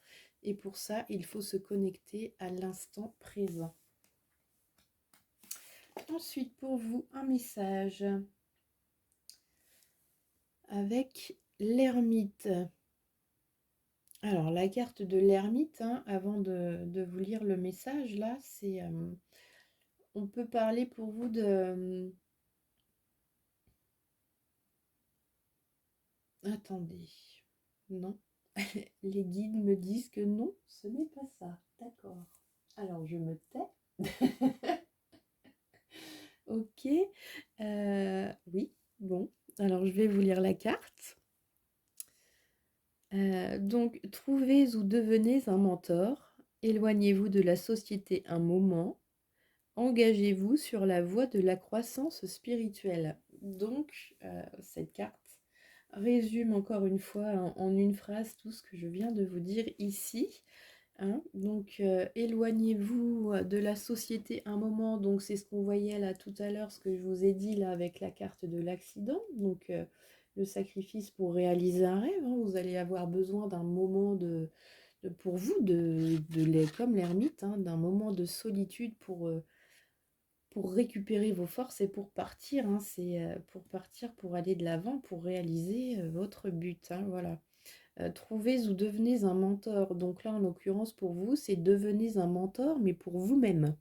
Et pour ça, il faut se connecter à l'instant présent. Ensuite, pour vous, un message avec l'ermite. Alors, la carte de l'ermite, hein, avant de vous lire le message, là, c'est... on peut parler pour vous de... Attendez. Non. Les guides me disent que non, ce n'est pas ça. D'accord. Alors, je me tais. Ok. Oui, bon. Alors, je vais vous lire la carte. Donc, trouvez ou devenez un mentor. Éloignez-vous de la société un moment. Engagez-vous sur la voie de la croissance spirituelle. Donc, cette carte résume encore une fois en une phrase tout ce que je viens de vous dire ici, hein. Donc, éloignez-vous de la société un moment. Donc, c'est ce qu'on voyait là tout à l'heure, ce que je vous ai dit là avec la carte de l'accident. Donc, le sacrifice pour réaliser un rêve, hein. Vous allez avoir besoin d'un moment pour vous, comme l'ermite, hein, d'un moment de solitude pour récupérer vos forces et pour partir, hein. C'est pour partir, pour aller de l'avant, pour réaliser votre but, hein, voilà. Trouvez ou devenez un mentor. Donc là, en l'occurrence, pour vous, c'est devenez un mentor, mais pour vous-même.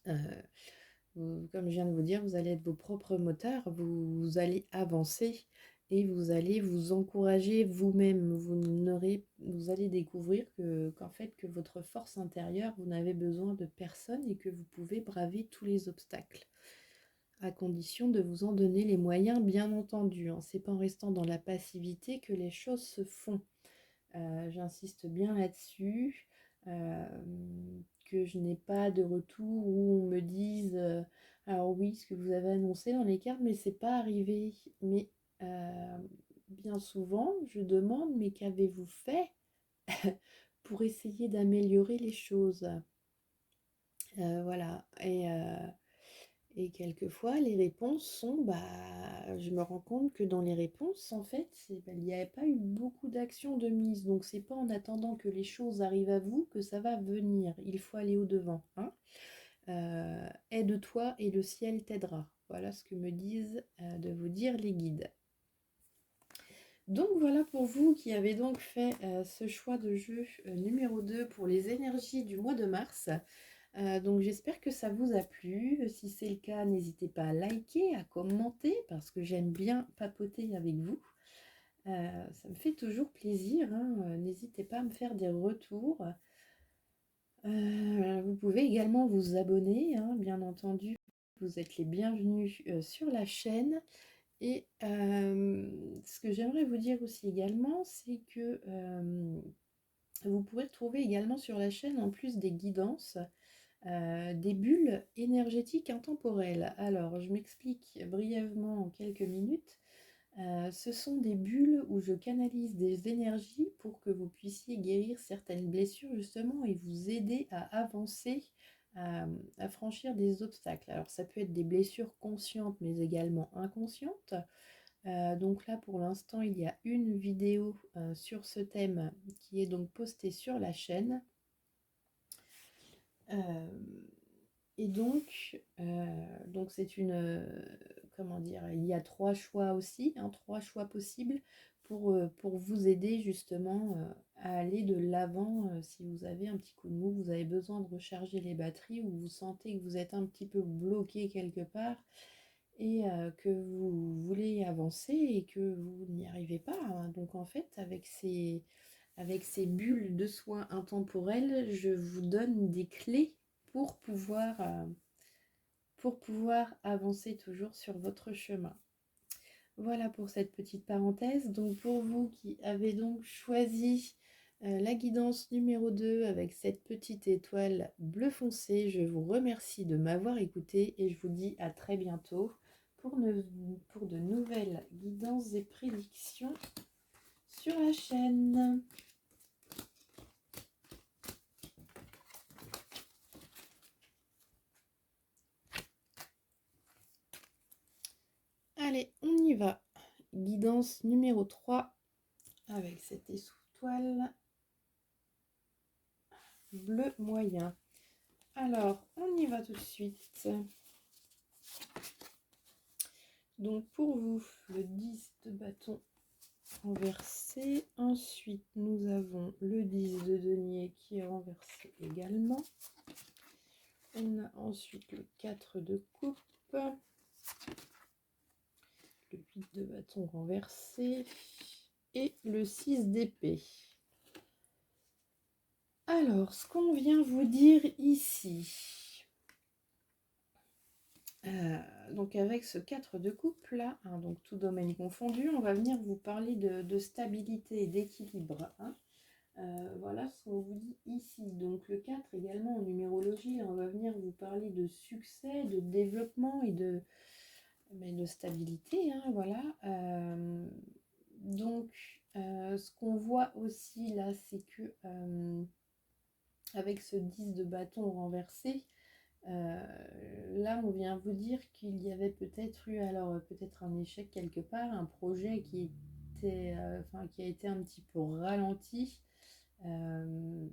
Comme je viens de vous dire, vous allez être vos propres moteurs, vous allez avancer et vous allez vous encourager vous-même. Vous allez découvrir qu'en fait, que votre force intérieure, vous n'avez besoin de personne et que vous pouvez braver tous les obstacles, à condition de vous en donner les moyens, bien entendu, hein. C'est pas en restant dans la passivité que les choses se font. J'insiste bien là-dessus, que je n'ai pas de retour où on me dise alors oui, ce que vous avez annoncé dans les cartes, mais c'est pas arrivé. Mais bien souvent, je demande, mais qu'avez-vous fait pour essayer d'améliorer les choses? Voilà. Et quelquefois, les réponses sont, je me rends compte que dans les réponses, en fait, il n'y avait pas eu beaucoup d'actions de mise. Donc, c'est pas en attendant que les choses arrivent à vous que ça va venir. Il faut aller au-devant, hein. Aide-toi et le ciel t'aidera. Voilà ce que me disent de vous dire les guides. Donc voilà pour vous qui avez donc fait ce choix de jeu numéro 2 pour les énergies du mois de mars. Donc j'espère que ça vous a plu. Si c'est le cas, n'hésitez pas à liker, à commenter, parce que j'aime bien papoter avec vous. Ça me fait toujours plaisir, hein. N'hésitez pas à me faire des retours. Vous pouvez également vous abonner, hein, bien entendu. Vous êtes les bienvenus sur la chaîne. Et ce que j'aimerais vous dire aussi également, c'est que vous pourrez trouver également sur la chaîne, en plus des guidances, des bulles énergétiques intemporelles. Alors, je m'explique brièvement en quelques minutes. Ce sont des bulles où je canalise des énergies pour que vous puissiez guérir certaines blessures justement et vous aider à avancer, à franchir des obstacles. Alors, ça peut être des blessures conscientes mais également inconscientes. Donc là, pour l'instant, il y a une vidéo sur ce thème qui est donc postée sur la chaîne. Et donc c'est une, comment dire, il y a 3 choix aussi, hein, 3 choix possibles pour vous aider justement à aller de l'avant si vous avez un petit coup de mou, vous avez besoin de recharger les batteries ou vous sentez que vous êtes un petit peu bloqué quelque part et que vous voulez avancer et que vous n'y arrivez pas, hein. Donc en fait, avec ces bulles de soins intemporelles, je vous donne des clés pour pouvoir avancer toujours sur votre chemin. Voilà pour cette petite parenthèse. Donc pour vous qui avez donc choisi la guidance numéro 2 avec cette petite étoile bleu foncé, je vous remercie de m'avoir écouté et je vous dis à très bientôt pour de nouvelles guidances et prédictions sur la chaîne. Allez, on y va. Guidance numéro 3 avec cette étoile bleu moyen. Alors, on y va tout de suite. Donc, pour vous, le 10 de bâton renversé. Ensuite, nous avons le 10 de denier qui est renversé également. On a ensuite le 4 de coupe. Le 8 de bâton renversé. Et le 6 d'épée. Alors, ce qu'on vient vous dire ici, donc avec ce 4 de coupe là, hein, donc tout domaine confondu, on va venir vous parler de stabilité et d'équilibre, hein. Voilà ce qu'on vous dit ici. Donc le 4 également en numérologie, on va venir vous parler de succès, de développement et de stabilité, hein, voilà. Donc ce qu'on voit aussi là, c'est que avec ce 10 de bâton renversé, là on vient vous dire qu'il y avait peut-être eu peut-être un échec quelque part, un projet qui a été un petit peu ralenti, ou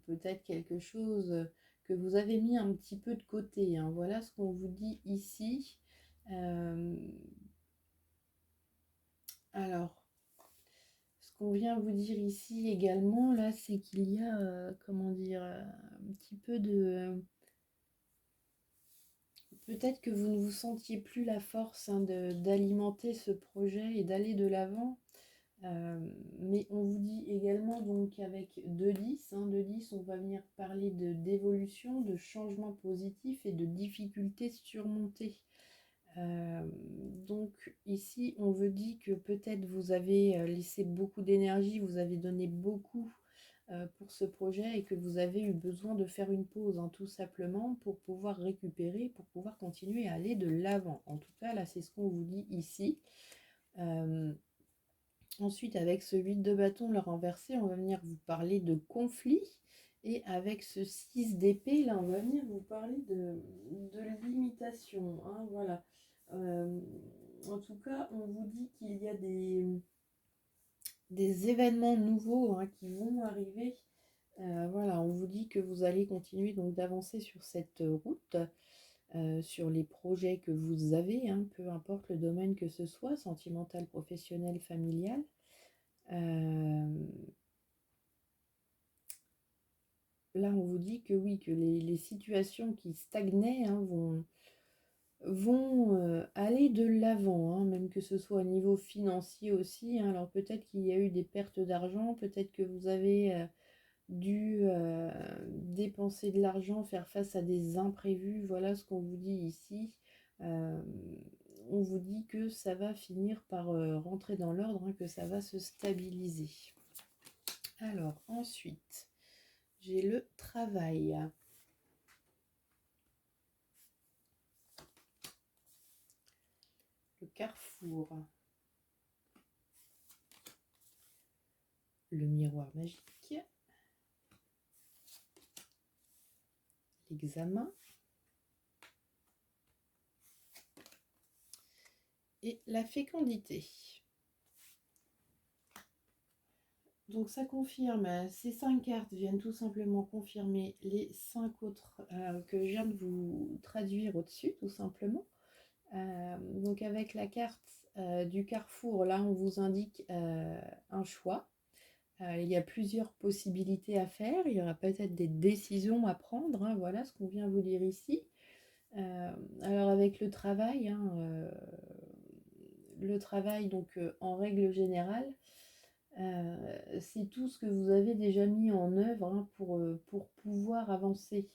peut-être quelque chose que vous avez mis un petit peu de côté, hein. Voilà ce qu'on vous dit ici. Alors ce qu'on vient vous dire ici également là, c'est qu'il y a comment dire, un petit peu de peut-être que vous ne vous sentiez plus la force, hein, d'alimenter ce projet et d'aller de l'avant. Mais on vous dit également donc avec 2-10, hein, 2-10, on va venir parler d'évolution, de changement positif et de difficultés surmontées. Donc ici on vous dit que peut-être vous avez laissé beaucoup d'énergie, vous avez donné beaucoup pour ce projet et que vous avez eu besoin de faire une pause, hein, tout simplement pour pouvoir récupérer, pour pouvoir continuer à aller de l'avant. En tout cas, là, c'est ce qu'on vous dit ici. Ensuite, avec ce 8 de bâton, le renversé, on va venir vous parler de conflit. Et avec ce 6 d'épée, là, on va venir vous parler de limitation. Hein, voilà. En tout cas, on vous dit qu'il y a des événements nouveaux, hein, qui vont arriver. Voilà, on vous dit que vous allez continuer donc d'avancer sur cette route, sur les projets que vous avez, hein, peu importe le domaine que ce soit, sentimental, professionnel, familial. Là, on vous dit que oui, que les situations qui stagnaient, hein, vont aller de l'avant, hein, même que ce soit au niveau financier aussi. Hein. Alors peut-être qu'il y a eu des pertes d'argent, peut-être que vous avez dû dépenser de l'argent, faire face à des imprévus. Voilà ce qu'on vous dit ici. On vous dit que ça va finir par rentrer dans l'ordre, hein, que ça va se stabiliser. Alors ensuite, j'ai le travail. Le carrefour. Le miroir magique. L'examen. Et la fécondité. Donc ça confirme, ces 5 cartes viennent tout simplement confirmer les 5 autres que je viens de vous traduire au-dessus, tout simplement. Donc avec la carte du carrefour, là on vous indique un choix. Il y a plusieurs possibilités à faire, il y aura peut-être des décisions à prendre, hein, voilà ce qu'on vient vous dire ici. Alors avec le travail, hein, donc en règle générale, c'est tout ce que vous avez déjà mis en œuvre, hein, pour pouvoir avancer.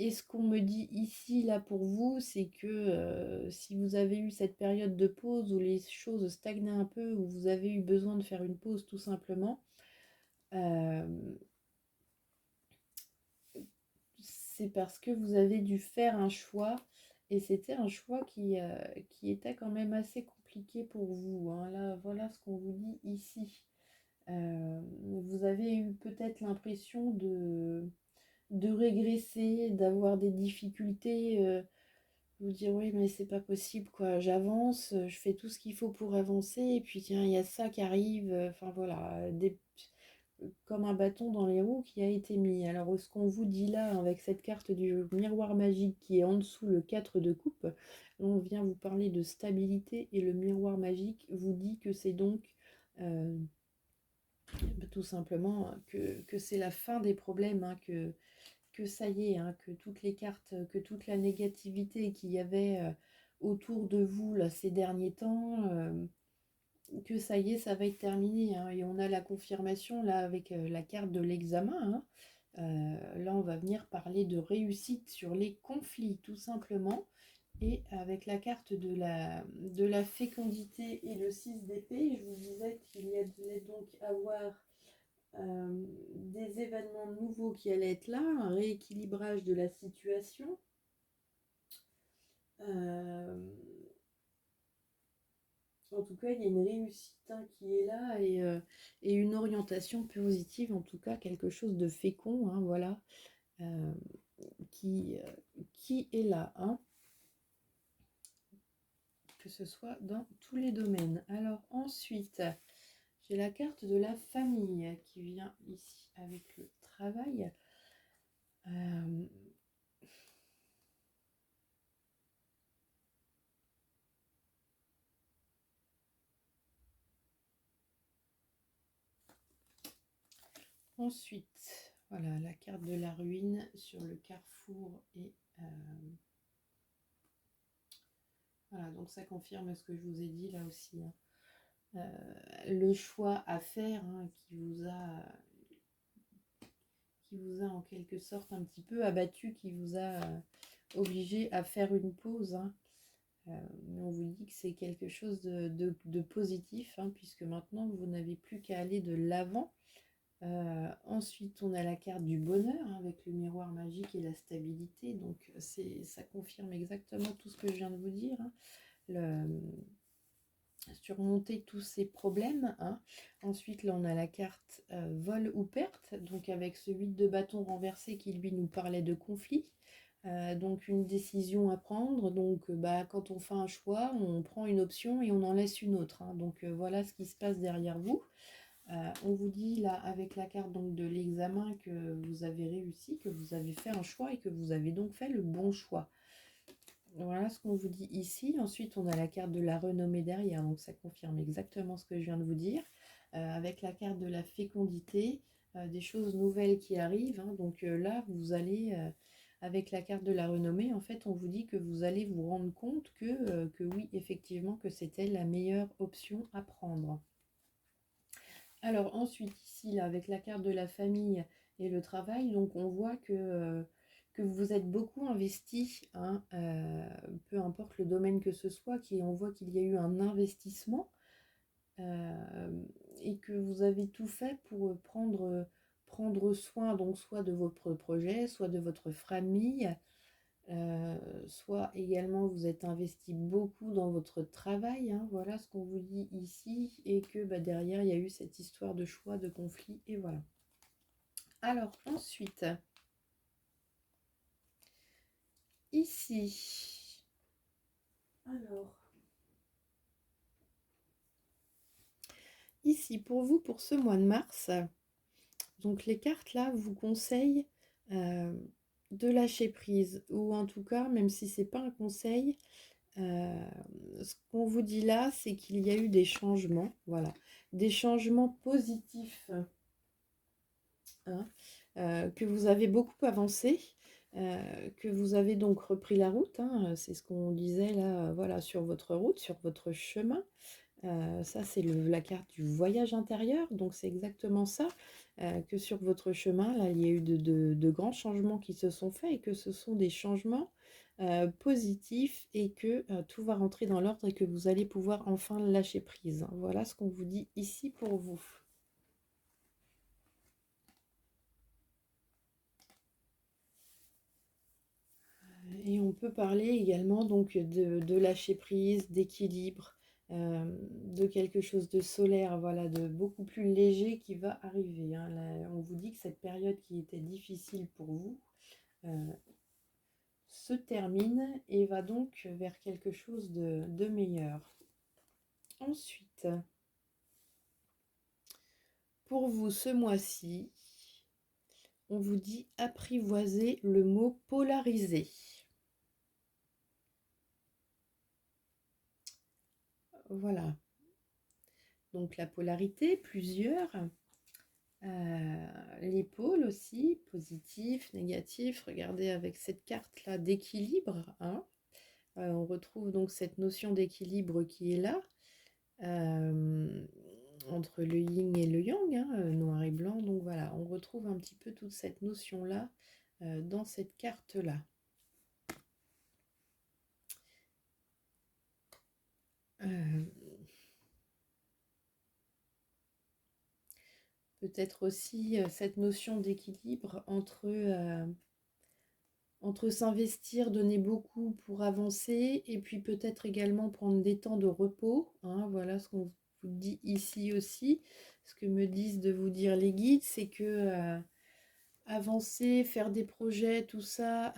Et ce qu'on me dit ici, là, pour vous, c'est que si vous avez eu cette période de pause où les choses stagnaient un peu, où vous avez eu besoin de faire une pause tout simplement, c'est parce que vous avez dû faire un choix, et c'était un choix qui était quand même assez compliqué pour vous. Hein. Là, voilà ce qu'on vous dit ici. Vous avez eu peut-être l'impression de régresser, d'avoir des difficultés, vous dire oui mais c'est pas possible quoi, j'avance, je fais tout ce qu'il faut pour avancer et puis tiens il y a ça qui arrive, enfin voilà, comme un bâton dans les roues qui a été mis. Alors ce qu'on vous dit là avec cette carte du miroir magique qui est en dessous le 4 de coupe, on vient vous parler de stabilité et le miroir magique vous dit que c'est donc tout simplement que c'est la fin des problèmes, hein, que ça y est, hein, que toutes les cartes, que toute la négativité qu'il y avait autour de vous là, ces derniers temps, que ça y est, ça va être terminé. Hein, et on a la confirmation là avec la carte de l'examen. Hein. Là, on va venir parler de réussite sur les conflits, tout simplement. Et avec la carte de la fécondité et le 6 d'épée, je vous disais qu'il y allait donc avoir des événements nouveaux qui allaient être là, un rééquilibrage de la situation. En tout cas, il y a une réussite, hein, qui est là et une orientation positive, en tout cas quelque chose de fécond, hein, voilà, euh, qui est là, hein, que ce soit dans tous les domaines. Alors ensuite, j'ai la carte de la famille qui vient ici avec le travail. Ensuite, voilà la carte de la ruine sur le carrefour et voilà, donc ça confirme ce que je vous ai dit là aussi. Hein. Le choix à faire, hein, qui vous a en quelque sorte un petit peu abattu, qui vous a obligé à faire une pause. Hein. Mais on vous dit que c'est quelque chose de positif, hein, puisque maintenant vous n'avez plus qu'à aller de l'avant. Ensuite, on a la carte du bonheur, hein, avec le miroir magique et la stabilité. Donc, ça confirme exactement tout ce que je viens de vous dire, hein. Surmonter tous ces problèmes, hein. Ensuite, là, on a la carte vol ou perte. Donc, avec ce 8 de bâton renversé qui, lui, nous parlait de conflit. Donc, une décision à prendre. Donc, quand on fait un choix, on prend une option et on en laisse une autre, hein. Donc, voilà ce qui se passe derrière vous. On vous dit là avec la carte donc de l'examen que vous avez réussi, que vous avez fait un choix et que vous avez donc fait le bon choix. Voilà ce qu'on vous dit ici. Ensuite, on a la carte de la renommée derrière, donc ça confirme exactement ce que je viens de vous dire. Avec la carte de la fécondité, des choses nouvelles qui arrivent, hein. Donc là, vous allez, avec la carte de la renommée, en fait, on vous dit que vous allez vous rendre compte que oui, effectivement, que c'était la meilleure option à prendre. Alors ensuite, ici, là, avec la carte de la famille et le travail, donc on voit que vous vous êtes beaucoup investi, hein, peu importe le domaine que ce soit, on voit qu'il y a eu un investissement et que vous avez tout fait pour prendre soin, donc soit de votre projet, soit de votre famille, soit également vous êtes investi beaucoup dans votre travail, hein, voilà ce qu'on vous dit ici, et que derrière il y a eu cette histoire de choix, de conflit, et voilà. Alors ensuite, ici, ici pour vous, pour ce mois de mars, donc les cartes là vous conseillent de lâcher prise, ou en tout cas, même si c'est pas un conseil, ce qu'on vous dit là, c'est qu'il y a eu des changements, voilà, des changements positifs, hein, que vous avez beaucoup avancé, que vous avez donc repris la route, hein, c'est ce qu'on disait là, voilà, sur votre route, sur votre chemin. Ça, c'est la carte du voyage intérieur, donc c'est exactement ça, que sur votre chemin, là, il y a eu de grands changements qui se sont faits et que ce sont des changements positifs et que tout va rentrer dans l'ordre et que vous allez pouvoir enfin lâcher prise, hein. Voilà ce qu'on vous dit ici pour vous. Et on peut parler également donc de lâcher prise, d'équilibre, de quelque chose de solaire, voilà, de beaucoup plus léger qui va arriver, hein. Là, on vous dit que cette période qui était difficile pour vous se termine et va donc vers quelque chose de meilleur. Ensuite, pour vous ce mois-ci, on vous dit apprivoiser le mot polarisé. Voilà. Donc la polarité, plusieurs. Les pôles aussi, positif, négatif. Regardez avec cette carte-là d'équilibre, hein. On retrouve donc cette notion d'équilibre qui est là, entre le yin et le yang, hein, noir et blanc. Donc voilà, on retrouve un petit peu toute cette notion-là dans cette carte-là. Peut-être aussi cette notion d'équilibre entre s'investir, donner beaucoup pour avancer, et puis peut-être également prendre des temps de repos, hein. Voilà ce qu'on vous dit ici aussi. Ce que me disent de vous dire les guides, c'est que avancer, faire des projets, tout ça,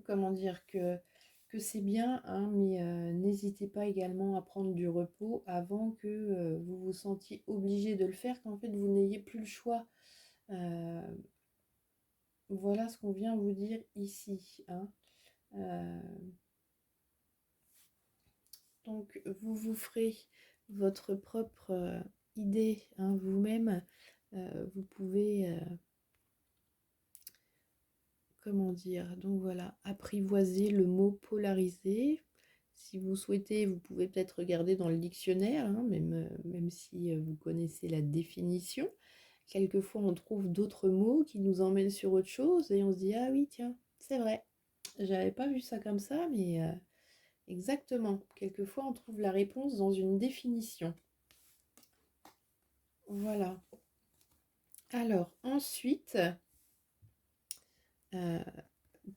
comment dire, que c'est bien, hein, mais n'hésitez pas également à prendre du repos avant que vous vous sentiez obligé de le faire, qu'en fait vous n'ayez plus le choix. Voilà ce qu'on vient vous dire ici, hein. Donc vous vous ferez votre propre idée, hein, vous-même. Vous pouvez, comment dire, donc voilà, apprivoiser le mot polarisé. Si vous souhaitez, vous pouvez peut-être regarder dans le dictionnaire, hein, même si vous connaissez la définition. Quelquefois, on trouve d'autres mots qui nous emmènent sur autre chose et on se dit, ah oui, tiens, c'est vrai. J'avais pas vu ça comme ça, mais exactement. Quelquefois, on trouve la réponse dans une définition. Voilà. Alors, ensuite,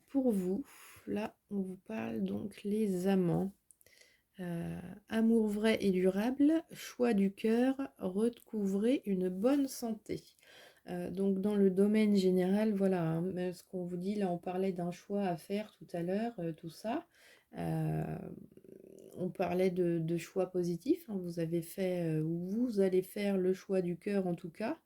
pour vous, là, on vous parle donc les amants. Amour vrai et durable, choix du cœur, recouvrez une bonne santé. Donc dans le domaine général, voilà, hein, ce qu'on vous dit, là on parlait d'un choix à faire tout à l'heure, tout ça. Euh, on parlait de choix positifs, hein, vous avez fait, ou vous allez faire le choix du cœur en tout cas,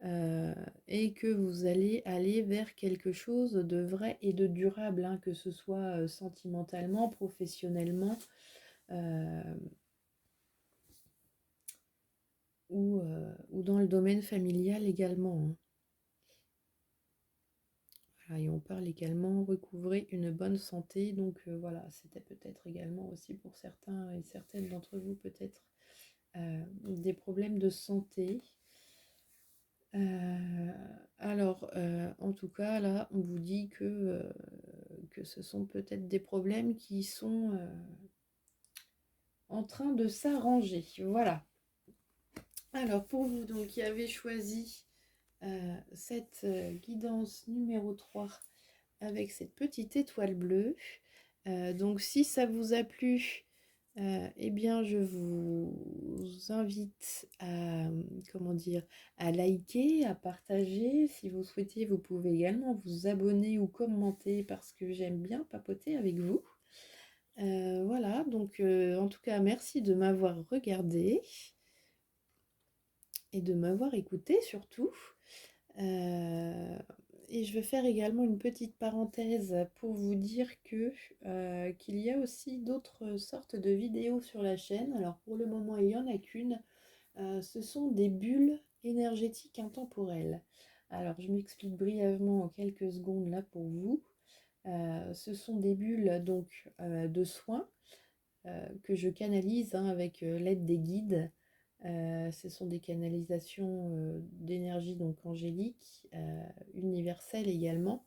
euh, et que vous allez aller vers quelque chose de vrai et de durable, hein, que ce soit sentimentalement, professionnellement, euh, ou dans le domaine familial également, hein. Voilà, et on parle également recouvrer une bonne santé. Donc voilà, c'était peut-être également aussi pour certains et certaines d'entre vous peut-être des problèmes de santé. En tout cas, là, on vous dit que ce sont peut-être des problèmes qui sont en train de s'arranger. Voilà. Alors, pour vous, donc, qui avez choisi cette guidance numéro 3 avec cette petite étoile bleue. Donc si ça vous a plu, eh bien je vous invite à, comment dire, à liker, à partager. Si vous souhaitez, vous pouvez également vous abonner ou commenter parce que j'aime bien papoter avec vous. Voilà, donc en tout cas, merci de m'avoir regardé et de m'avoir écouté surtout. Et je vais faire également une petite parenthèse pour vous dire qu'il y a aussi d'autres sortes de vidéos sur la chaîne. Alors pour le moment, il n'y en a qu'une. Ce sont des bulles énergétiques intemporelles. Alors je m'explique brièvement en quelques secondes là pour vous. Ce sont des bulles donc de soins que je canalise, hein, avec l'aide des guides. Ce sont des canalisations d'énergie donc angélique, universelle également,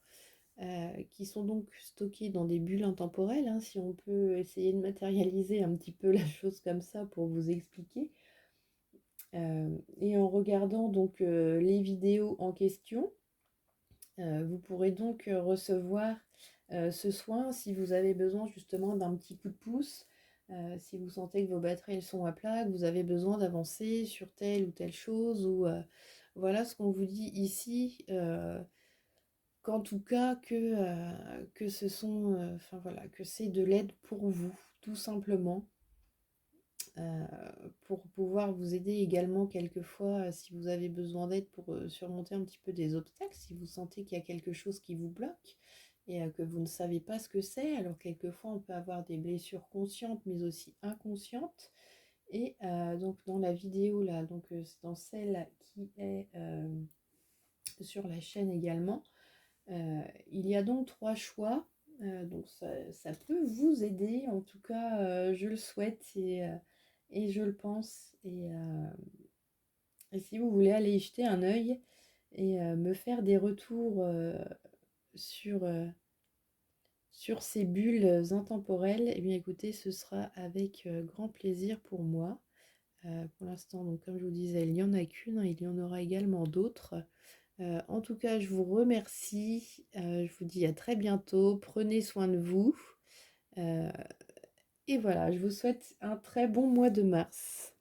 qui sont donc stockées dans des bulles intemporelles, hein, si on peut essayer de matérialiser un petit peu la chose comme ça pour vous expliquer. Et en regardant donc les vidéos en question, vous pourrez donc recevoir ce soin si vous avez besoin justement d'un petit coup de pouce, si vous sentez que vos batteries elles sont à plat, que vous avez besoin d'avancer sur telle ou telle chose, ou voilà ce qu'on vous dit ici, qu'en tout cas que ce sont, enfin voilà, que c'est de l'aide pour vous, tout simplement. euh, pour pouvoir vous aider également quelquefois si vous avez besoin d'aide pour surmonter un petit peu des obstacles, si vous sentez qu'il y a quelque chose qui vous bloque et que vous ne savez pas ce que c'est. Alors quelquefois on peut avoir des blessures conscientes mais aussi inconscientes. Et donc dans la vidéo là, donc c'est dans celle qui est sur la chaîne également, il y a donc 3 choix. Donc ça peut vous aider, en tout cas je le souhaite et je le pense. Et si vous voulez aller y jeter un œil et me faire des retours sur, sur ces bulles intemporelles, eh bien écoutez, ce sera avec grand plaisir pour moi. Pour l'instant, donc comme je vous disais, il n'y en a qu'une, hein, il y en aura également d'autres. En tout cas, je vous remercie. Je vous dis à très bientôt. Prenez soin de vous. Euh, et voilà, je vous souhaite un très bon mois de mars.